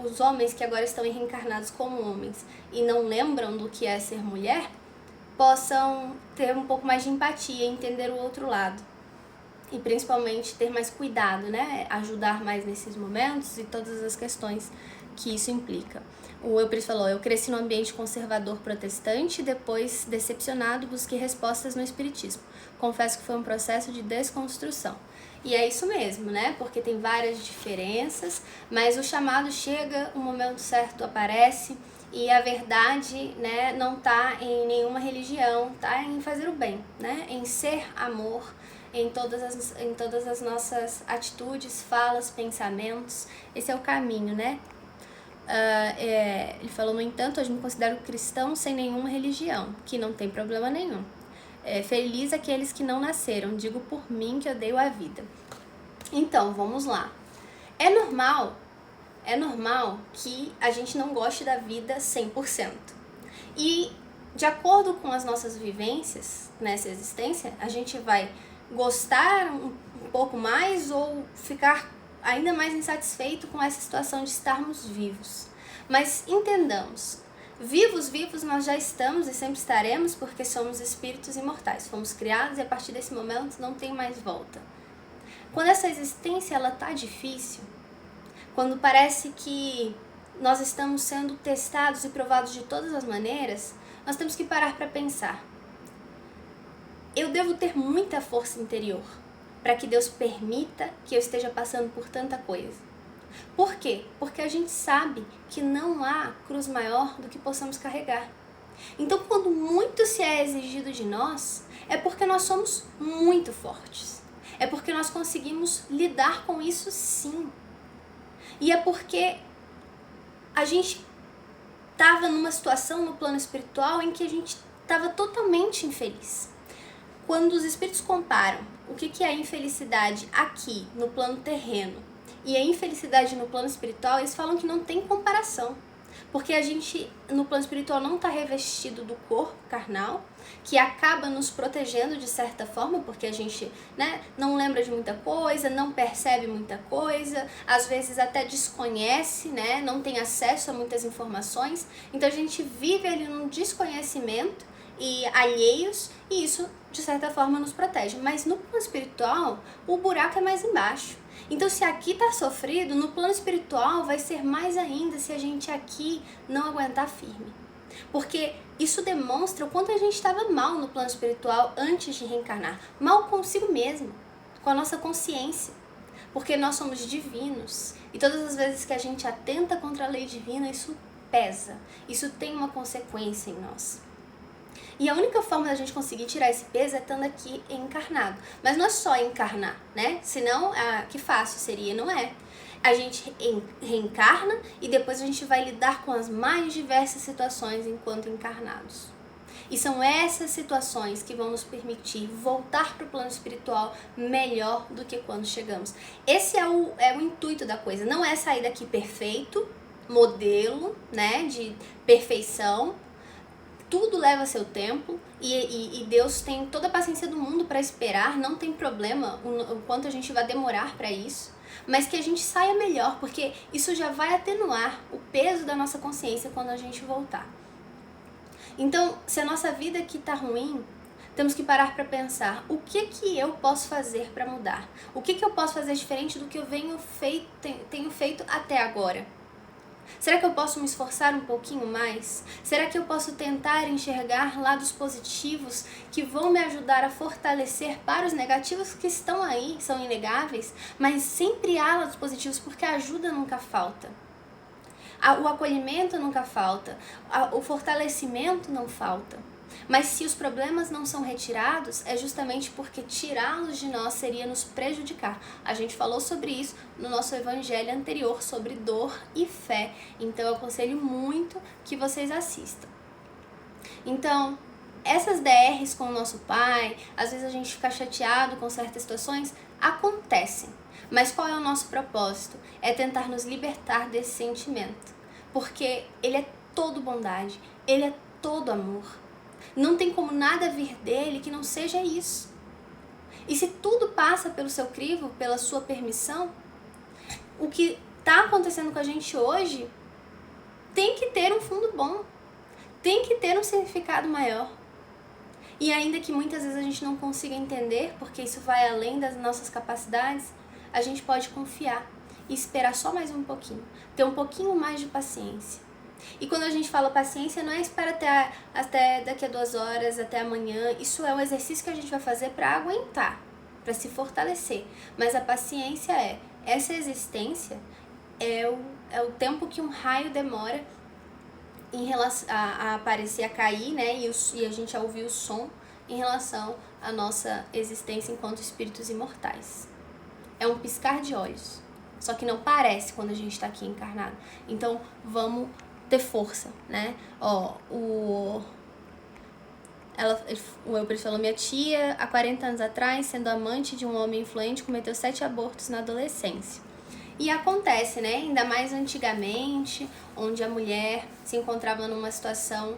os homens que agora estão reencarnados como homens e não lembram do que é ser mulher, possam ter um pouco mais de empatia, entender o outro lado. E principalmente ter mais cuidado, né? Ajudar mais nesses momentos e todas as questões que isso implica. O Euclides falou, eu cresci num ambiente conservador protestante e depois, decepcionado, busquei respostas no espiritismo. Confesso que foi um processo de desconstrução. E é isso mesmo, né? Porque tem várias diferenças, mas o chamado chega, o momento certo aparece. E a verdade, né, não está em nenhuma religião, está em fazer o bem, né? Em ser amor em todas as nossas atitudes, falas, pensamentos. Esse é o caminho, né? Ele falou, no entanto, eu me considero cristão sem nenhuma religião, que não tem problema nenhum. Feliz aqueles que não nasceram, digo por mim que odeio a vida. Então, vamos lá. É normal que a gente não goste da vida 100%. E, de acordo com as nossas vivências nessa existência, a gente vai gostar um pouco mais ou ficar ainda mais insatisfeito com essa situação de estarmos vivos. Mas entendamos, vivos nós já estamos e sempre estaremos porque somos espíritos imortais. Fomos criados e a partir desse momento não tem mais volta. Quando essa existência ela tá difícil, quando parece que nós estamos sendo testados e provados de todas as maneiras, nós temos que parar para pensar. Eu devo ter muita força interior para que Deus permita que eu esteja passando por tanta coisa. Por quê? Porque a gente sabe que não há cruz maior do que possamos carregar. Então, quando muito se é exigido de nós, é porque nós somos muito fortes. É porque nós conseguimos lidar com isso sim. E é porque a gente estava numa situação no plano espiritual em que a gente estava totalmente infeliz. Quando os espíritos comparam o que é a infelicidade aqui no plano terreno e a infelicidade no plano espiritual, eles falam que não tem comparação. Porque a gente, no plano espiritual, não está revestido do corpo carnal, que acaba nos protegendo de certa forma, porque a gente, né, não lembra de muita coisa, não percebe muita coisa, às vezes até desconhece, né, não tem acesso a muitas informações. Então a gente vive ali num desconhecimento e alheios, e isso, de certa forma, nos protege. Mas no plano espiritual, o buraco é mais embaixo. Então, se aqui está sofrido, no plano espiritual vai ser mais ainda se a gente aqui não aguentar firme. Porque isso demonstra o quanto a gente estava mal no plano espiritual antes de reencarnar. Mal consigo mesmo, com a nossa consciência. Porque nós somos divinos. E todas as vezes que a gente atenta contra a lei divina, isso pesa. Isso tem uma consequência em nós. E a única forma da gente conseguir tirar esse peso é estando aqui encarnado. Mas não é só encarnar, né? Senão, que fácil seria, não é? A gente reencarna e depois a gente vai lidar com as mais diversas situações enquanto encarnados. E são essas situações que vão nos permitir voltar para o plano espiritual melhor do que quando chegamos. Esse é o intuito da coisa. Não é sair daqui perfeito, modelo, né, de perfeição. Tudo leva seu tempo e Deus tem toda a paciência do mundo para esperar, não tem problema o quanto a gente vai demorar para isso, mas que a gente saia melhor, porque isso já vai atenuar o peso da nossa consciência quando a gente voltar. Então, se a nossa vida aqui tá ruim, temos que parar para pensar, o que eu posso fazer para mudar? O que eu posso fazer diferente do que eu tenho feito até agora? Será que eu posso me esforçar um pouquinho mais? Será que eu posso tentar enxergar lados positivos que vão me ajudar a fortalecer para os negativos que estão aí, são inegáveis, mas sempre há lados positivos porque a ajuda nunca falta. O acolhimento nunca falta, o fortalecimento não falta. Mas se os problemas não são retirados, é justamente porque tirá-los de nós seria nos prejudicar. A gente falou sobre isso no nosso evangelho anterior, sobre dor e fé. Então eu aconselho muito que vocês assistam. Então, essas DRs com o nosso pai, às vezes a gente fica chateado com certas situações, acontecem. Mas qual é o nosso propósito? É tentar nos libertar desse sentimento. Porque ele é todo bondade, ele é todo amor. Não tem como nada vir dele que não seja isso. E se tudo passa pelo seu crivo, pela sua permissão, o que está acontecendo com a gente hoje tem que ter um fundo bom, tem que ter um significado maior. E ainda que muitas vezes a gente não consiga entender, porque isso vai além das nossas capacidades, a gente pode confiar e esperar só mais um pouquinho, ter um pouquinho mais de paciência. E quando a gente fala paciência, não é esperar até daqui a 2 horas, até amanhã. Isso é um exercício que a gente vai fazer para aguentar, para se fortalecer. Mas a paciência essa existência é o tempo que um raio demora em relação a aparecer, a cair, né? E a gente a ouvir o som em relação à nossa existência enquanto espíritos imortais. É um piscar de olhos. Só que não parece quando a gente está aqui encarnado. Então, vamos ter força, né? O Euper falou: minha tia, há 40 anos atrás, sendo amante de um homem influente, cometeu 7 abortos na adolescência. E acontece, né? Ainda mais antigamente, onde a mulher se encontrava numa situação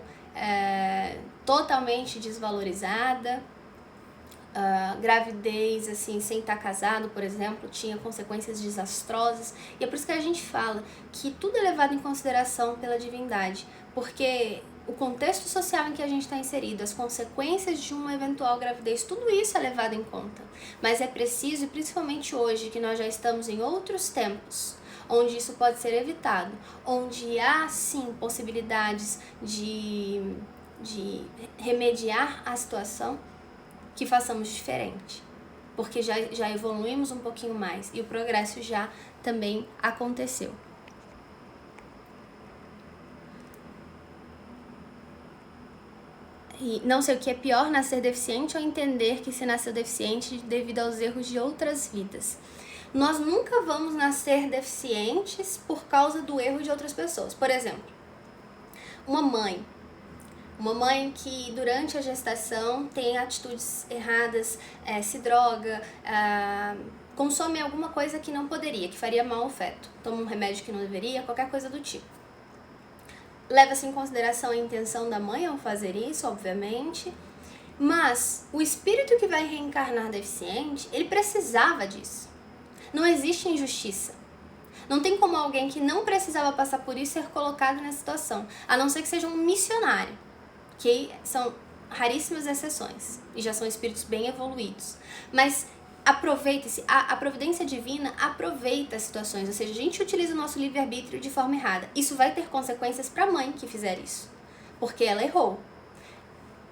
totalmente desvalorizada. Gravidez, assim, sem estar casado, por exemplo, tinha consequências desastrosas. E é por isso que a gente fala que tudo é levado em consideração pela divindade, porque o contexto social em que a gente está inserido, as consequências de uma eventual gravidez, tudo isso é levado em conta. Mas é preciso, e principalmente hoje, que nós já estamos em outros tempos, onde isso pode ser evitado, onde há, sim, possibilidades de remediar a situação, que façamos diferente, porque já evoluímos um pouquinho mais e o progresso já também aconteceu. E não sei o que é pior, nascer deficiente ou entender que se nasceu deficiente devido aos erros de outras vidas. Nós nunca vamos nascer deficientes por causa do erro de outras pessoas. Por exemplo, uma mãe que durante a gestação tem atitudes erradas, se droga, consome alguma coisa que não poderia, que faria mal ao feto, toma um remédio que não deveria, qualquer coisa do tipo. Leva-se em consideração a intenção da mãe ao fazer isso, obviamente, mas o espírito que vai reencarnar deficiente, ele precisava disso. Não existe injustiça. Não tem como alguém que não precisava passar por isso ser colocado nessa situação, a não ser que seja um missionário, que são raríssimas exceções e já são espíritos bem evoluídos. Mas aproveite-se, a providência divina aproveita as situações, ou seja, a gente utiliza o nosso livre-arbítrio de forma errada. Isso vai ter consequências para a mãe que fizer isso, porque ela errou,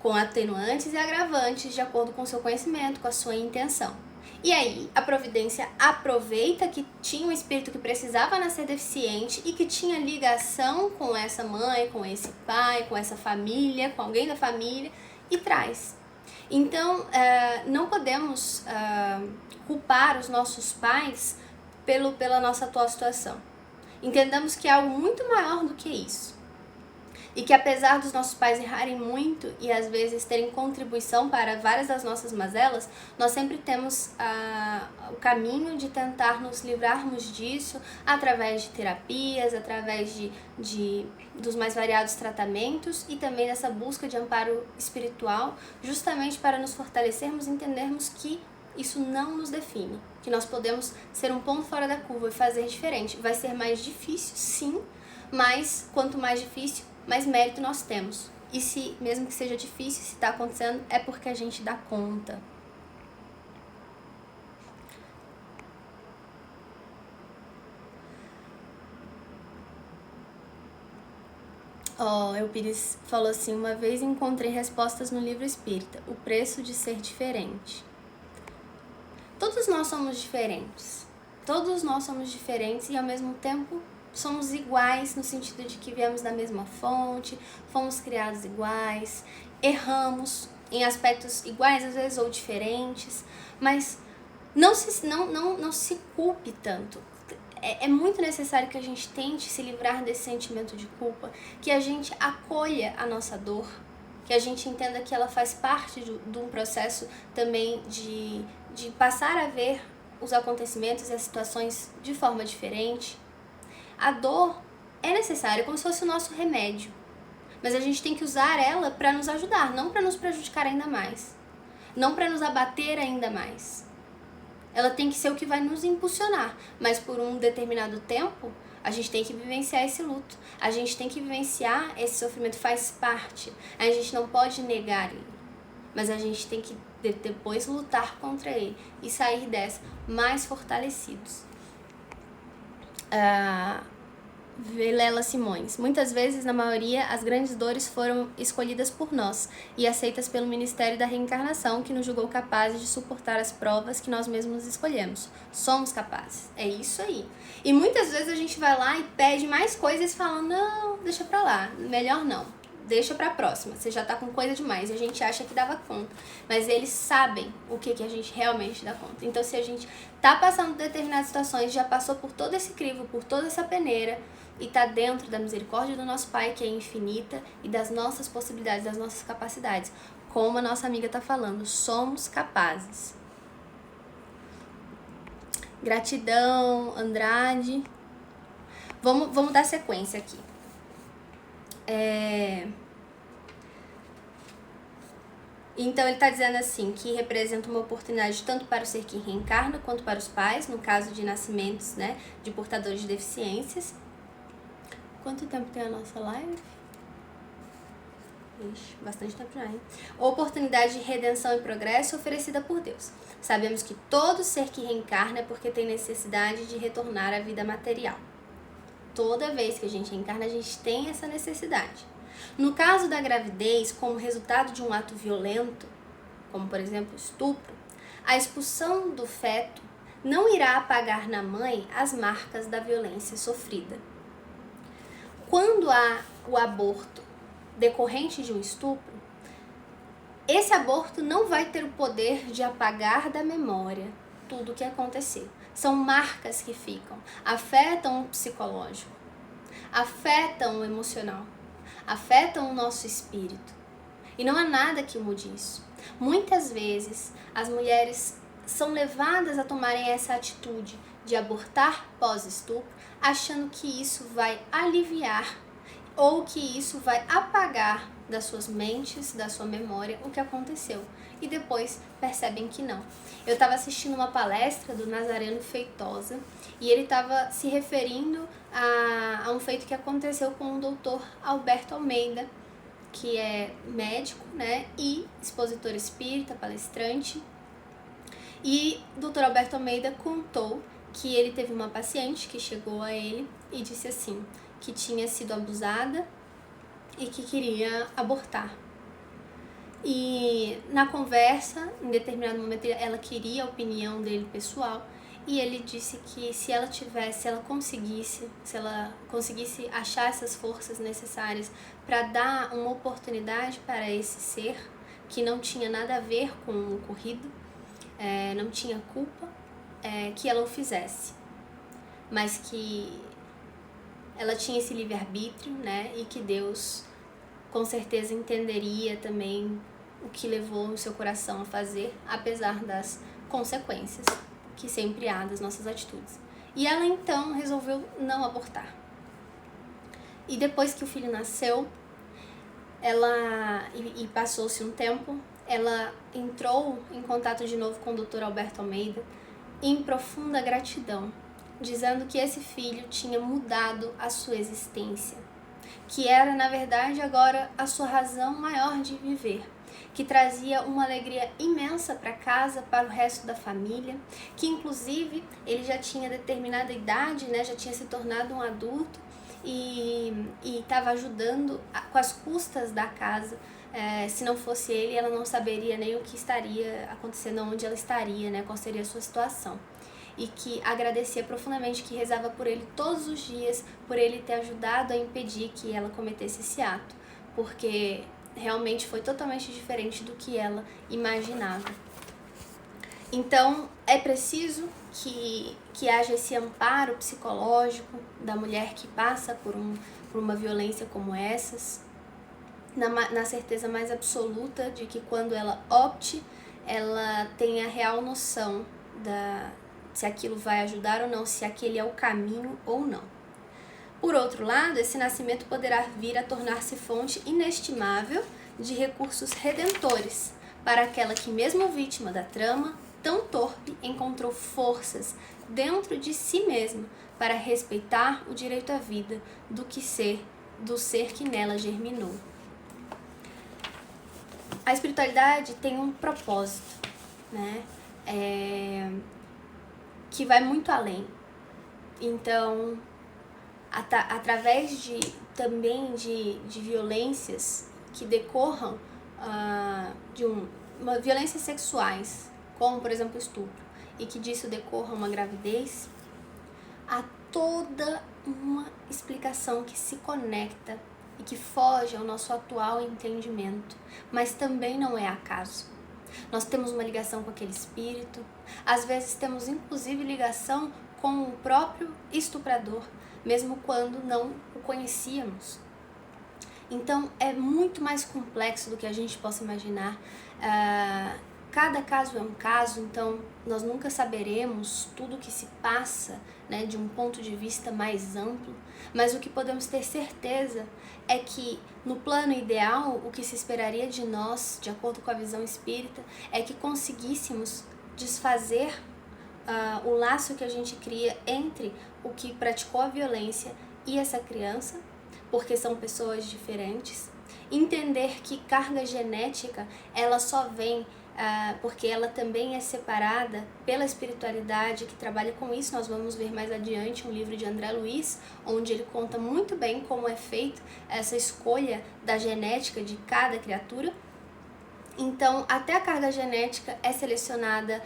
com atenuantes e agravantes, de acordo com o seu conhecimento, com a sua intenção. E aí, a providência aproveita que tinha um espírito que precisava nascer deficiente e que tinha ligação com essa mãe, com esse pai, com essa família, com alguém da família, e traz. Então, não podemos culpar os nossos pais pela nossa atual situação. Entendamos que é algo muito maior do que isso. E que apesar dos nossos pais errarem muito e às vezes terem contribuição para várias das nossas mazelas, nós sempre temos o caminho de tentar nos livrarmos disso através de terapias, através dos mais variados tratamentos e também dessa busca de amparo espiritual, justamente para nos fortalecermos e entendermos que isso não nos define, que nós podemos ser um ponto fora da curva e fazer diferente. Vai ser mais difícil, sim, mas quanto mais difícil, mais mérito nós temos. E se, mesmo que seja difícil, se está acontecendo, é porque a gente dá conta. Eupíris falou assim: uma vez encontrei respostas no livro espírita, o preço de ser diferente. Todos nós somos diferentes. Todos nós somos diferentes e ao mesmo tempo somos iguais no sentido de que viemos da mesma fonte, fomos criados iguais, erramos em aspectos iguais às vezes ou diferentes, mas não se culpe tanto. É muito necessário que a gente tente se livrar desse sentimento de culpa, que a gente acolha a nossa dor, que a gente entenda que ela faz parte de um processo também de passar a ver os acontecimentos e as situações de forma diferente. A dor é necessária, como se fosse o nosso remédio, mas a gente tem que usar ela para nos ajudar, não para nos prejudicar ainda mais, não para nos abater ainda mais. Ela tem que ser o que vai nos impulsionar, mas por um determinado tempo, a gente tem que vivenciar esse luto, a gente tem que vivenciar esse sofrimento, faz parte, a gente não pode negar ele, mas a gente tem que depois lutar contra ele e sair dessa mais fortalecidos. Vilela Simões. Muitas vezes, na maioria, as grandes dores foram escolhidas por nós e aceitas pelo Ministério da Reencarnação, que nos julgou capazes de suportar as provas que nós mesmos escolhemos. Somos capazes. É isso aí. E muitas vezes a gente vai lá e pede mais coisas e fala, não, deixa pra lá, melhor não. Deixa pra próxima, você já tá com coisa demais. E a gente acha que dava conta, mas eles sabem o que a gente realmente dá conta. Então, se a gente tá passando determinadas situações, já passou por todo esse crivo, por toda essa peneira, e tá dentro da misericórdia do nosso Pai, que é infinita, e das nossas possibilidades, das nossas capacidades. Como a nossa amiga tá falando, somos capazes. Gratidão, Andrade. Vamos dar sequência aqui. Então ele está dizendo assim, que representa uma oportunidade tanto para o ser que reencarna, quanto para os pais, no caso de nascimentos, né, de portadores de deficiências. Quanto tempo tem a nossa live? Ixi, bastante tempo já, hein? Oportunidade de redenção e progresso oferecida por Deus. Sabemos que todo ser que reencarna é porque tem necessidade de retornar à vida material. Toda vez que a gente reencarna, a gente tem essa necessidade. No caso da gravidez, como resultado de um ato violento, como por exemplo estupro, a expulsão do feto não irá apagar na mãe as marcas da violência sofrida. Quando há o aborto decorrente de um estupro, esse aborto não vai ter o poder de apagar da memória tudo o que aconteceu. São marcas que ficam, afetam o psicológico, afetam o emocional, afetam o nosso espírito. E não há nada que mude isso. Muitas vezes as mulheres são levadas a tomarem essa atitude de abortar pós-estupro, achando que isso vai aliviar ou que isso vai apagar das suas mentes, da sua memória, o que aconteceu. E depois percebem que não. Eu estava assistindo uma palestra do Nazareno Feitosa e ele estava se referindo a um feito que aconteceu com o doutor Alberto Almeida, que é médico, né, e expositor espírita, palestrante. E o doutor Alberto Almeida contou que ele teve uma paciente que chegou a ele e disse assim, que tinha sido abusada e que queria abortar. E na conversa, em determinado momento, ela queria a opinião dele pessoal e ele disse que se ela conseguisse achar essas forças necessárias para dar uma oportunidade para esse ser que não tinha nada a ver com o ocorrido, não tinha culpa, que ela o fizesse, mas que ela tinha esse livre-arbítrio, né, e que Deus com certeza entenderia também o que levou o seu coração a fazer, apesar das consequências que sempre há das nossas atitudes. E ela então resolveu não abortar. E depois que o filho nasceu, e passou-se um tempo, ela entrou em contato de novo com o Dr. Alberto Almeida em profunda gratidão, dizendo que esse filho tinha mudado a sua existência, que era, na verdade, agora a sua razão maior de viver, que trazia uma alegria imensa para casa, para o resto da família, que inclusive ele já tinha determinada idade, né, já tinha se tornado um adulto e estava ajudando com as custas da casa. Se não fosse ele, ela não saberia nem o que estaria acontecendo, onde ela estaria, né, qual seria a sua situação. E que agradecia profundamente, que rezava por ele todos os dias, por ele ter ajudado a impedir que ela cometesse esse ato, porque realmente foi totalmente diferente do que ela imaginava. Então, é preciso que haja esse amparo psicológico da mulher que passa por uma violência como essas, na certeza mais absoluta de que quando ela opte, ela tenha real noção se aquilo vai ajudar ou não, se aquele é o caminho ou não. Por outro lado, esse nascimento poderá vir a tornar-se fonte inestimável de recursos redentores para aquela que, mesmo vítima da trama, tão torpe, encontrou forças dentro de si mesma para respeitar o direito à vida do ser que nela germinou. A espiritualidade tem um propósito, né? Que vai muito além. Então, através também de violências que decorram violências sexuais, como por exemplo estupro, e que disso decorra uma gravidez, há toda uma explicação que se conecta e que foge ao nosso atual entendimento, mas também não é acaso. Nós temos uma ligação com aquele espírito, às vezes temos inclusive ligação com o próprio estuprador, mesmo quando não o conhecíamos. Então é muito mais complexo do que a gente possa imaginar. Cada caso é um caso, então nós nunca saberemos tudo o que se passa, né, de um ponto de vista mais amplo, mas o que podemos ter certeza é que no plano ideal, o que se esperaria de nós, de acordo com a visão espírita, é que conseguíssemos desfazer o laço que a gente cria entre o que praticou a violência e essa criança, porque são pessoas diferentes, entender que carga genética ela só vem porque ela também é separada pela espiritualidade que trabalha com isso. Nós vamos ver mais adiante um livro de André Luiz, onde ele conta muito bem como é feito essa escolha da genética de cada criatura. Então, até a carga genética é selecionada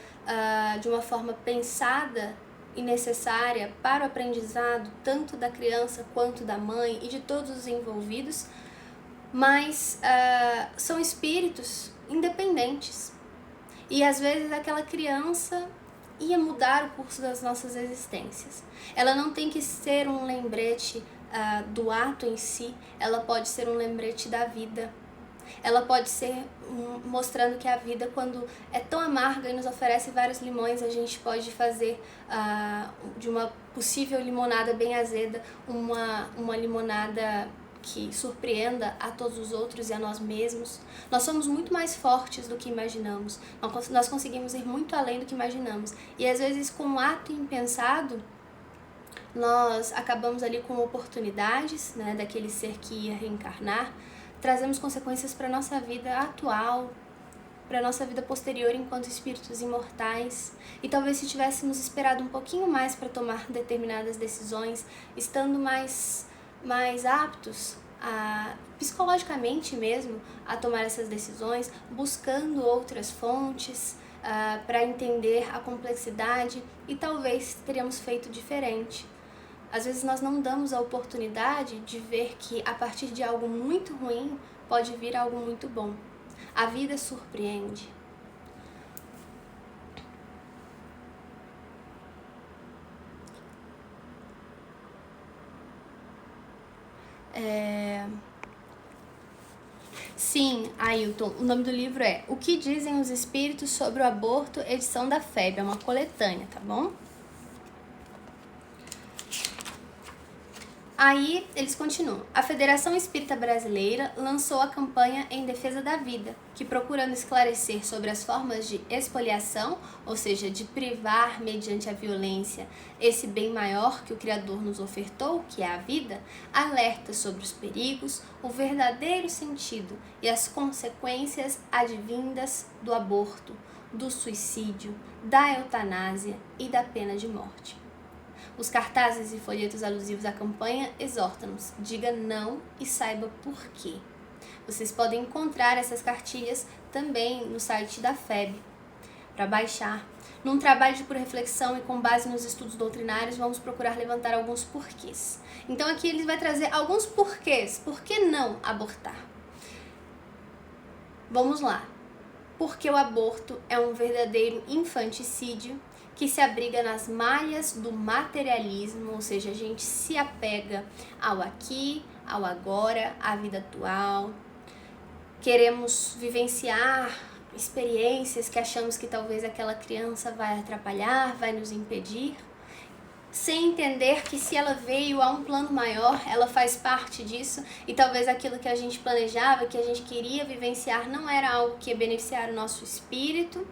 de uma forma pensada e necessária para o aprendizado, tanto da criança quanto da mãe e de todos os envolvidos, mas são espíritos independentes. E às vezes aquela criança ia mudar o curso das nossas existências. Ela não tem que ser um lembrete do ato em si, ela pode ser um lembrete da vida. Ela pode ser mostrando que a vida, quando é tão amarga e nos oferece vários limões, a gente pode fazer de uma possível limonada bem azeda uma limonada que surpreenda a todos os outros e a nós mesmos. Nós somos muito mais fortes do que imaginamos. Nós conseguimos ir muito além do que imaginamos. E às vezes, com um ato impensado, nós acabamos ali com oportunidades, né, daquele ser que ia reencarnar. Trazemos consequências para a nossa vida atual, para a nossa vida posterior enquanto espíritos imortais. E talvez se tivéssemos esperado um pouquinho mais para tomar determinadas decisões, estando mais aptos psicologicamente mesmo a tomar essas decisões, buscando outras fontes para entender a complexidade, e talvez teríamos feito diferente. Às vezes nós não damos a oportunidade de ver que a partir de algo muito ruim pode vir algo muito bom. A vida surpreende. Sim, Ailton, o nome do livro é O que Dizem os Espíritos sobre o Aborto, edição da FEB, é uma coletânea, tá bom? Aí eles continuam. A Federação Espírita Brasileira lançou a campanha Em Defesa da Vida, que, procurando esclarecer sobre as formas de expoliação, ou seja, de privar mediante a violência esse bem maior que o Criador nos ofertou, que é a vida, alerta sobre os perigos, o verdadeiro sentido e as consequências advindas do aborto, do suicídio, da eutanásia e da pena de morte. Os cartazes e folhetos alusivos à campanha exortam-nos: diga não e saiba por quê. Vocês podem encontrar essas cartilhas também no site da FEB para baixar. Num trabalho de pura reflexão e com base nos estudos doutrinários, vamos procurar levantar alguns porquês. Então aqui ele vai trazer alguns porquês. Por que não abortar? Vamos lá. Porque o aborto é um verdadeiro infanticídio que se abriga nas malhas do materialismo, ou seja, a gente se apega ao aqui, ao agora, à vida atual. queremos vivenciar experiências que achamos que talvez aquela criança vai atrapalhar, vai nos impedir, sem entender que se ela veio a um plano maior, ela faz parte disso e talvez aquilo que a gente planejava, que a gente queria vivenciar, não era algo que ia beneficiar o nosso espírito.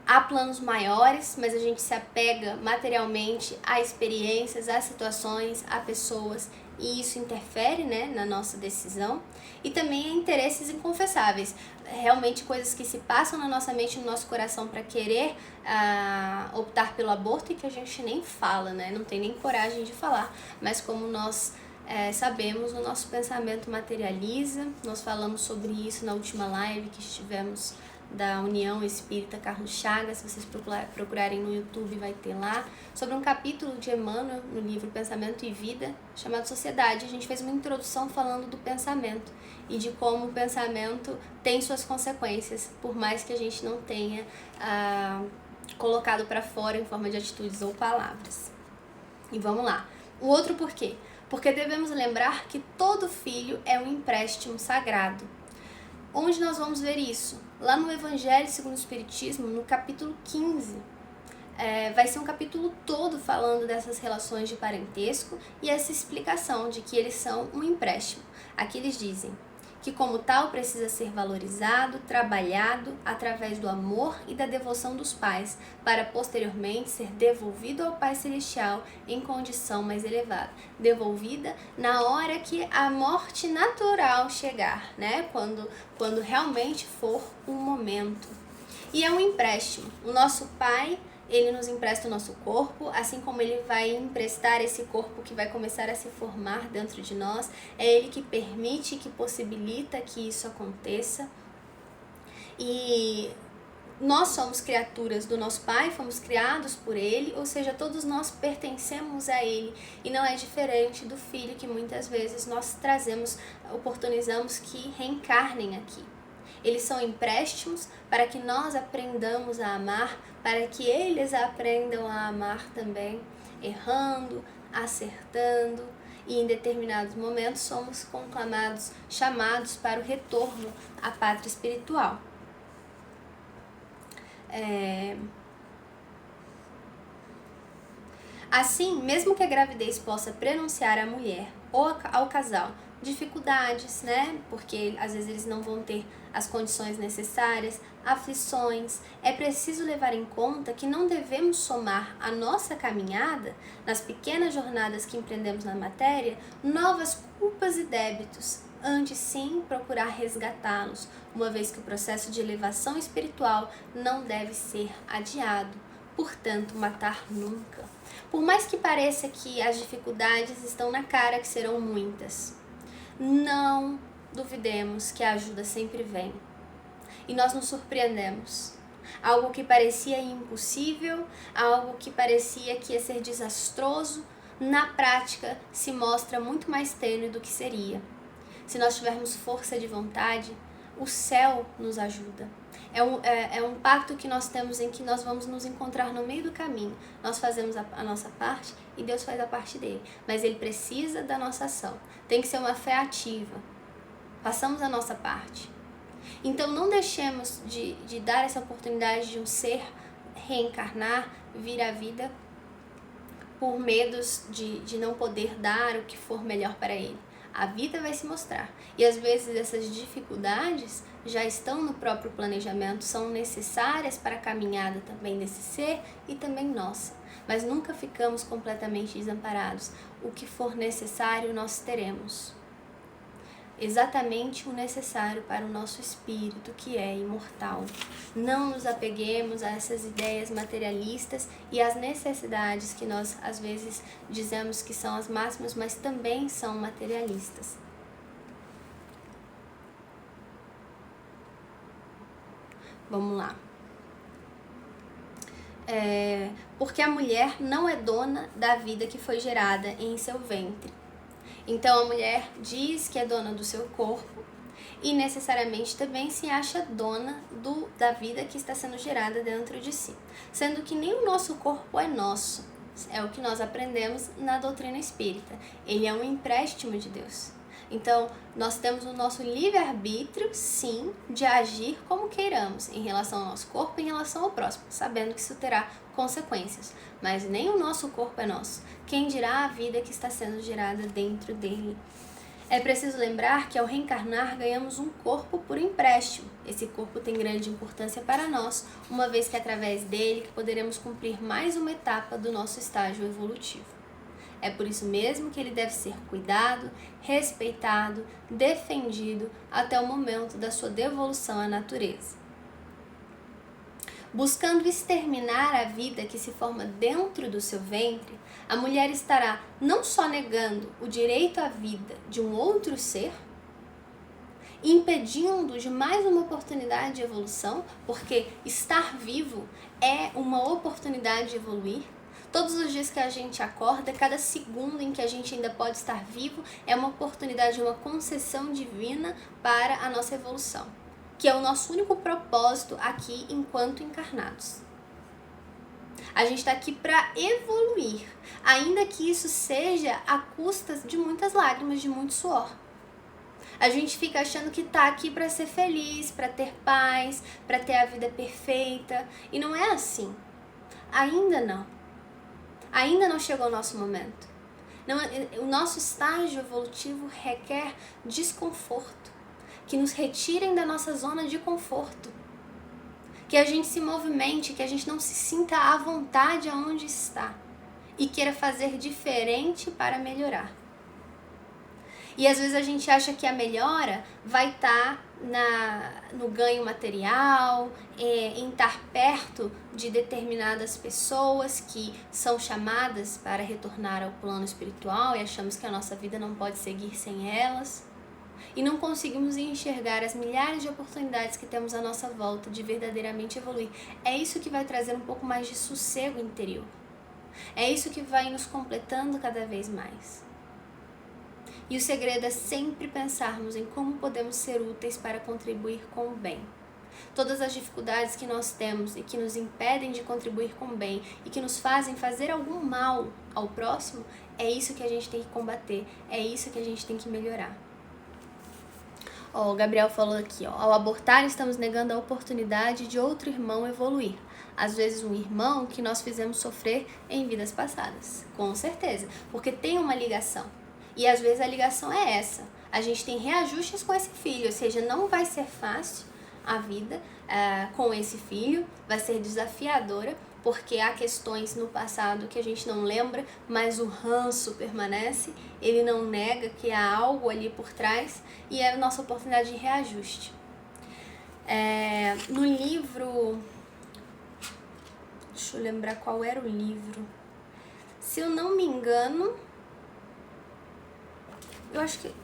Há planos maiores, mas a gente se apega materialmente a experiências, a situações, a pessoas, e isso interfere, né, na nossa decisão. E também a interesses inconfessáveis, realmente coisas que se passam na nossa mente, no nosso coração para querer optar pelo aborto e que a gente nem fala, né, não tem nem coragem de falar, mas como nós sabemos, o nosso pensamento materializa. Nós falamos sobre isso na última live que estivemos da União Espírita Carlos Chagas, se vocês procurarem no YouTube vai ter lá, sobre um capítulo de Emmanuel no livro Pensamento e Vida, chamado Sociedade. A gente fez uma introdução falando do pensamento e de como o pensamento tem suas consequências, por mais que a gente não tenha colocado para fora em forma de atitudes ou palavras. E vamos lá. O outro porquê? Porque devemos lembrar que todo filho é um empréstimo sagrado. Onde nós vamos ver isso? Lá no Evangelho segundo o Espiritismo, no capítulo 15. Vai ser um capítulo todo falando dessas relações de parentesco e essa explicação de que eles são um empréstimo. Aqui eles dizem que como tal precisa ser valorizado, trabalhado através do amor e da devoção dos pais, para posteriormente ser devolvido ao Pai Celestial em condição mais elevada. Devolvida na hora que a morte natural chegar, né? Quando realmente for o momento. E é um empréstimo. O nosso Pai, ele nos empresta o nosso corpo, assim como ele vai emprestar esse corpo que vai começar a se formar dentro de nós. É ele que permite, que possibilita que isso aconteça. E nós somos criaturas do nosso Pai, fomos criados por ele, ou seja, todos nós pertencemos a ele. E não é diferente do filho que muitas vezes nós oportunizamos que reencarnem aqui. Eles são empréstimos para que nós aprendamos a amar, para que eles aprendam a amar também, errando, acertando, e em determinados momentos somos conclamados, chamados para o retorno à pátria espiritual. Assim, mesmo que a gravidez possa prenunciar à mulher ou ao casal dificuldades, né? Porque às vezes eles não vão ter as condições necessárias, aflições. É preciso levar em conta que não devemos somar à nossa caminhada, nas pequenas jornadas que empreendemos na matéria, novas culpas e débitos, antes sim procurar resgatá-los, uma vez que o processo de elevação espiritual não deve ser adiado. Portanto, matar nunca. Por mais que pareça que as dificuldades estão na cara, que serão muitas, não duvidemos que a ajuda sempre vem. E nós nos surpreendemos. Algo que parecia impossível, algo que parecia que ia ser desastroso, na prática se mostra muito mais tênue do que seria. Se nós tivermos força de vontade, o céu nos ajuda. É um pacto que nós temos em que nós vamos nos encontrar no meio do caminho. Nós fazemos a nossa parte e Deus faz a parte dele. Mas ele precisa da nossa ação. Tem que ser uma fé ativa. Façamos a nossa parte. Então não deixemos de dar essa oportunidade de um ser reencarnar, vir à vida por medos de não poder dar o que for melhor para ele. A vida vai se mostrar. E às vezes essas dificuldades já estão no próprio planejamento, são necessárias para a caminhada também desse ser e também nossa. Mas nunca ficamos completamente desamparados. O que for necessário nós teremos. Exatamente o necessário para o nosso espírito, que é imortal. Não nos apeguemos a essas ideias materialistas e às necessidades que nós, às vezes, dizemos que são as máximas, mas também são materialistas. Vamos lá. Porque a mulher não é dona da vida que foi gerada em seu ventre. Então a mulher diz que é dona do seu corpo e necessariamente também se acha dona da vida que está sendo gerada dentro de si. Sendo que nem o nosso corpo é nosso. É o que nós aprendemos na doutrina espírita. Ele é um empréstimo de Deus. Então, nós temos o nosso livre-arbítrio, sim, de agir como queiramos em relação ao nosso corpo, em relação ao próximo, sabendo que isso terá consequências. Mas nem o nosso corpo é nosso. Quem dirá a vida que está sendo gerada dentro dele? É preciso lembrar que ao reencarnar ganhamos um corpo por empréstimo. Esse corpo tem grande importância para nós, uma vez que é através dele que poderemos cumprir mais uma etapa do nosso estágio evolutivo. É por isso mesmo que ele deve ser cuidado, respeitado, defendido até o momento da sua devolução à natureza. Buscando exterminar a vida que se forma dentro do seu ventre, a mulher estará não só negando o direito à vida de um outro ser, impedindo de mais uma oportunidade de evolução, porque estar vivo é uma oportunidade de evoluir. Todos os dias que a gente acorda, cada segundo em que a gente ainda pode estar vivo, é uma oportunidade, uma concessão divina para a nossa evolução, que é o nosso único propósito aqui enquanto encarnados. A gente está aqui para evoluir, ainda que isso seja a custas de muitas lágrimas, de muito suor. A gente fica achando que está aqui para ser feliz, para ter paz, para ter a vida perfeita, e não é assim. Ainda não. Ainda não chegou o nosso momento. O nosso estágio evolutivo requer desconforto, que nos retirem da nossa zona de conforto, que a gente se movimente, que a gente não se sinta à vontade aonde está e queira fazer diferente para melhorar. E às vezes a gente acha que a melhora vai estar no ganho material, em estar perto de determinadas pessoas que são chamadas para retornar ao plano espiritual e achamos que a nossa vida não pode seguir sem elas. E não conseguimos enxergar as milhares de oportunidades que temos à nossa volta de verdadeiramente evoluir. É isso que vai trazer um pouco mais de sossego interior. É isso que vai nos completando cada vez mais. E o segredo é sempre pensarmos em como podemos ser úteis para contribuir com o bem. Todas as dificuldades que nós temos e que nos impedem de contribuir com o bem e que nos fazem fazer algum mal ao próximo, é isso que a gente tem que combater, é isso que a gente tem que melhorar. O Gabriel falou aqui, ao abortar estamos negando a oportunidade de outro irmão evoluir. Às vezes um irmão que nós fizemos sofrer em vidas passadas, com certeza, porque tem uma ligação. E às vezes a ligação é essa, a gente tem reajustes com esse filho, ou seja, não vai ser fácil a vida com esse filho, vai ser desafiadora, porque há questões no passado que a gente não lembra, mas o ranço permanece, ele não nega que há algo ali por trás e é a nossa oportunidade de reajuste. No livro, deixa eu lembrar qual era o livro, se eu não me engano,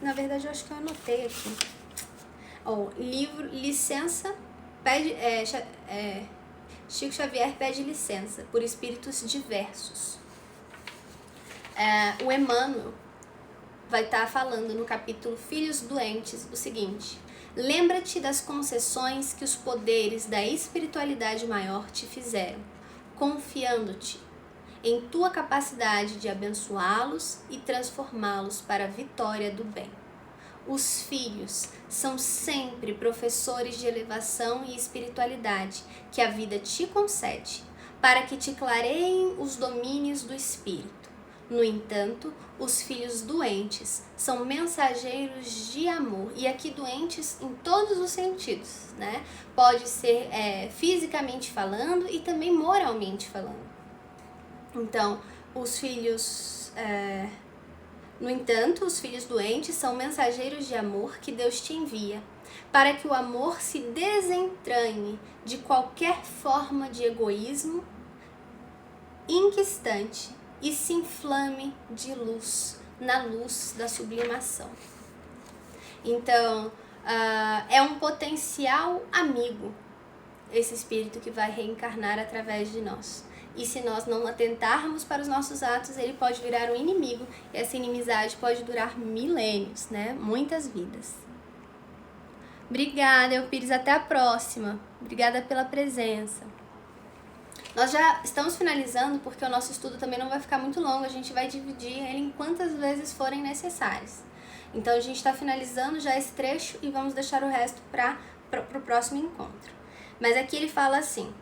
na verdade eu acho que eu anotei aqui. Livro Licença, Chico Xavier pede licença por espíritos diversos. O Emmanuel vai estar falando no capítulo Filhos Doentes o seguinte: lembra-te das concessões que os poderes da espiritualidade maior te fizeram, confiando-te em tua capacidade de abençoá-los e transformá-los para a vitória do bem. Os filhos são sempre professores de elevação e espiritualidade que a vida te concede, para que te clareiem os domínios do espírito. No entanto, os filhos doentes são mensageiros de amor, e aqui doentes em todos os sentidos, né? Pode ser fisicamente falando e também moralmente falando. Então, no entanto, os filhos doentes são mensageiros de amor que Deus te envia, para que o amor se desentranhe de qualquer forma de egoísmo inquistante e se inflame de luz, na luz da sublimação. Então, é um potencial amigo, esse espírito que vai reencarnar através de nós. E se nós não atentarmos para os nossos atos, ele pode virar um inimigo. E essa inimizade pode durar milênios, né? Muitas vidas. Obrigada, Eupíris. Até a próxima. Obrigada pela presença. Nós já estamos finalizando, porque o nosso estudo também não vai ficar muito longo. A gente vai dividir ele em quantas vezes forem necessárias. Então a gente está finalizando já esse trecho e vamos deixar o resto para o próximo encontro. Mas aqui ele fala assim: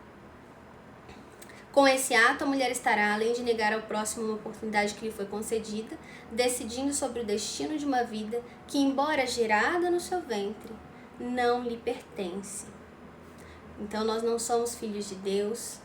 com esse ato, a mulher estará, além de negar ao próximo uma oportunidade que lhe foi concedida, decidindo sobre o destino de uma vida que, embora gerada no seu ventre, não lhe pertence. Então nós não somos filhos de Deus,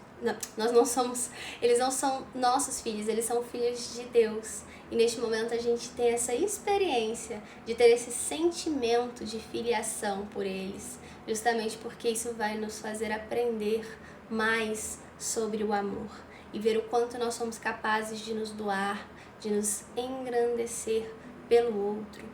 nós não somos, eles não são nossos filhos, eles são filhos de Deus. E neste momento a gente tem essa experiência de ter esse sentimento de filiação por eles, justamente porque isso vai nos fazer aprender mais sobre o amor e ver o quanto nós somos capazes de nos doar, de nos engrandecer pelo outro.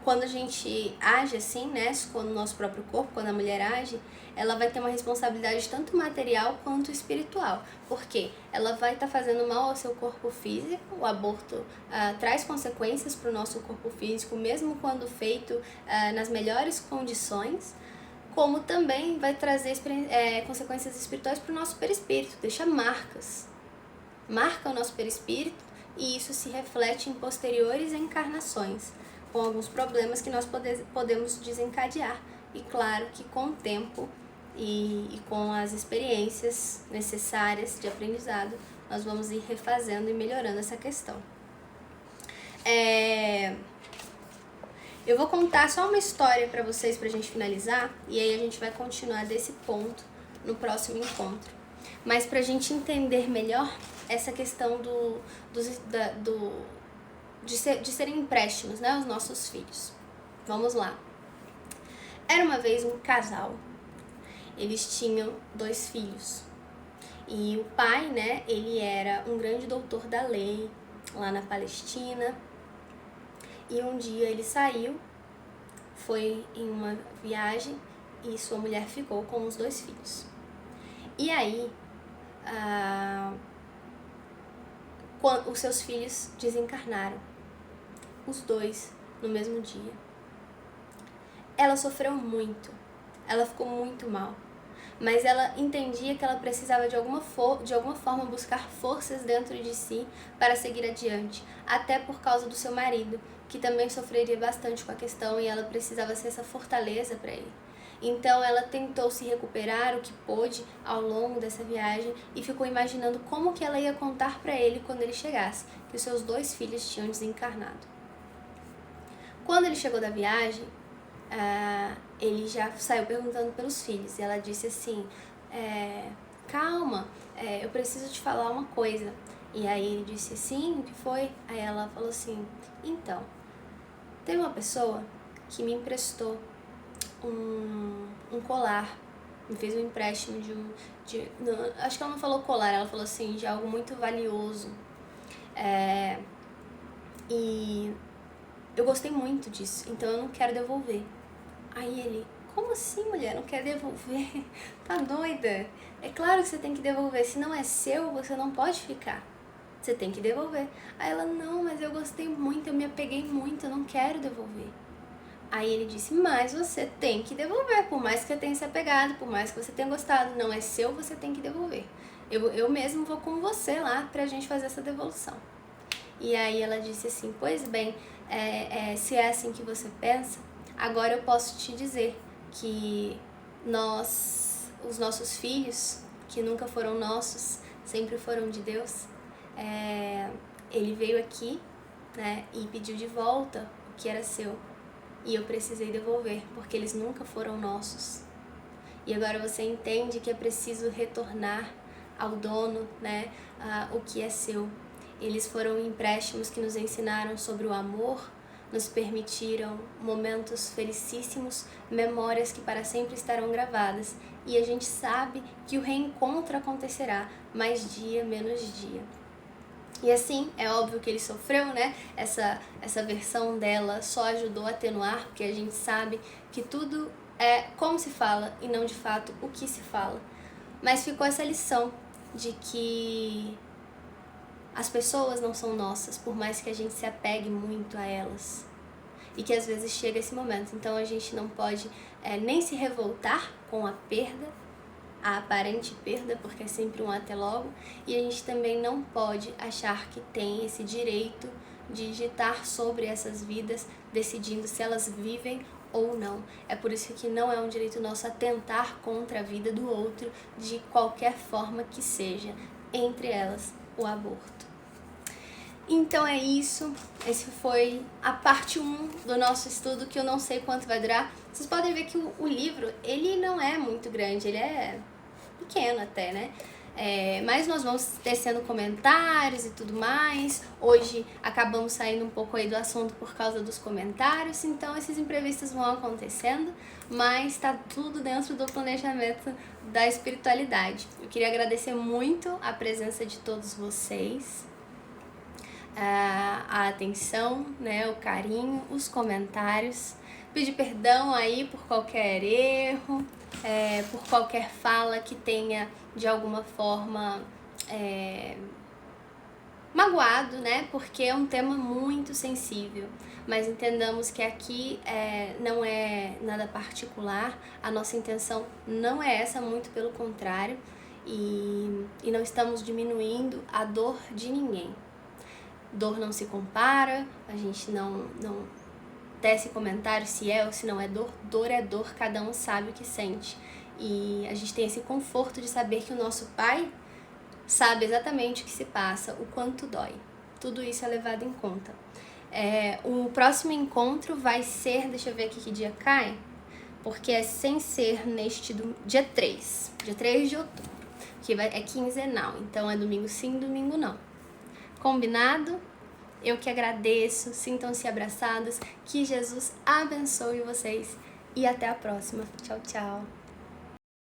Quando a gente age assim, né, com o nosso próprio corpo, quando a mulher age, ela vai ter uma responsabilidade tanto material quanto espiritual, porque ela vai estar fazendo mal ao seu corpo físico. O aborto traz consequências para o nosso corpo físico, mesmo quando feito nas melhores condições, como também vai trazer consequências espirituais para o nosso perispírito, deixa marcas, marca o nosso perispírito, e isso se reflete em posteriores encarnações, com alguns problemas que nós podemos desencadear. E claro que com o tempo e com as experiências necessárias de aprendizado, nós vamos ir refazendo e melhorando essa questão. Eu vou contar só uma história para vocês, pra gente finalizar, e aí a gente vai continuar desse ponto no próximo encontro. Mas pra gente entender melhor essa questão de serem empréstimos, né, os nossos filhos. Vamos lá. Era uma vez um casal. Eles tinham 2 filhos. E o pai, né, ele era um grande doutor da lei lá na Palestina. E um dia ele saiu, foi em uma viagem e sua mulher ficou com os 2 filhos. E aí, os seus filhos desencarnaram, os 2 no mesmo dia. Ela sofreu muito, ela ficou muito mal, mas ela entendia que ela precisava de alguma forma buscar forças dentro de si para seguir adiante, até por causa do seu marido, que também sofreria bastante com a questão, e ela precisava ser essa fortaleza para ele. Então ela tentou se recuperar o que pôde ao longo dessa viagem e ficou imaginando como que ela ia contar para ele quando ele chegasse, que os seus 2 filhos tinham desencarnado. Quando ele chegou da viagem, ele já saiu perguntando pelos filhos, e ela disse assim: calma, eu preciso te falar uma coisa. E aí ele disse: sim, o que foi? Aí ela falou assim: então, tem uma pessoa que me emprestou um colar, me fez um empréstimo não, acho que ela não falou colar, ela falou assim, de algo muito valioso, e eu gostei muito disso, então eu não quero devolver. Aí ele: como assim, mulher, não quer devolver? Tá doida? É claro que você tem que devolver, se não é seu, você não pode ficar, você tem que devolver. Aí ela: não, mas eu gostei muito, eu me apeguei muito, eu não quero devolver. Aí ele disse: mas você tem que devolver, por mais que você tenha se apegado, por mais que você tenha gostado, não é seu, você tem que devolver. Eu mesmo vou com você lá pra gente fazer essa devolução. E aí ela disse assim: pois bem, se é assim que você pensa, agora eu posso te dizer que os nossos filhos, que nunca foram nossos, sempre foram de Deus, ele veio aqui, né, e pediu de volta o que era seu. E eu precisei devolver, porque eles nunca foram nossos. E agora você entende que é preciso retornar ao dono, né, o que é seu. Eles foram empréstimos que nos ensinaram sobre o amor, nos permitiram momentos felicíssimos, memórias que para sempre estarão gravadas. E a gente sabe que o reencontro acontecerá, mais dia, menos dia. E assim, é óbvio que ele sofreu, né? Essa versão dela só ajudou a atenuar, porque a gente sabe que tudo é como se fala e não de fato o que se fala. Mas ficou essa lição de que as pessoas não são nossas, por mais que a gente se apegue muito a elas. E que às vezes chega esse momento. Então a gente não pode nem se revoltar com a perda, a aparente perda, porque é sempre um até logo, e a gente também não pode achar que tem esse direito de digitar sobre essas vidas, decidindo se elas vivem ou não. É por isso que não é um direito nosso atentar contra a vida do outro de qualquer forma que seja, entre elas o aborto. Então é isso, esse foi a parte 1 do nosso estudo, que eu não sei quanto vai durar. Vocês podem ver que o livro, ele não é muito grande, ele é pequeno até, né? Mas nós vamos tecendo comentários e tudo mais. Hoje acabamos saindo um pouco aí do assunto por causa dos comentários, então esses imprevistos vão acontecendo, mas tá tudo dentro do planejamento da espiritualidade. Eu queria agradecer muito a presença de todos vocês, a atenção, né, o carinho, os comentários. Pedir perdão aí por qualquer erro, por qualquer fala que tenha de alguma forma magoado, né? Porque é um tema muito sensível, mas entendamos que aqui não é nada particular, a nossa intenção não é essa, muito pelo contrário, e não estamos diminuindo a dor de ninguém. Dor não se compara, a gente não tece comentário se é ou se não é dor. Dor é dor, cada um sabe o que sente. E a gente tem esse conforto de saber que o nosso Pai sabe exatamente o que se passa, o quanto dói. Tudo isso é levado em conta. O próximo encontro vai ser, deixa eu ver aqui que dia cai, porque é sem ser neste dia 3 de outubro, que é quinzenal, então é domingo sim, domingo não. Combinado? Eu que agradeço, sintam-se abraçados, que Jesus abençoe vocês e até a próxima. Tchau, tchau!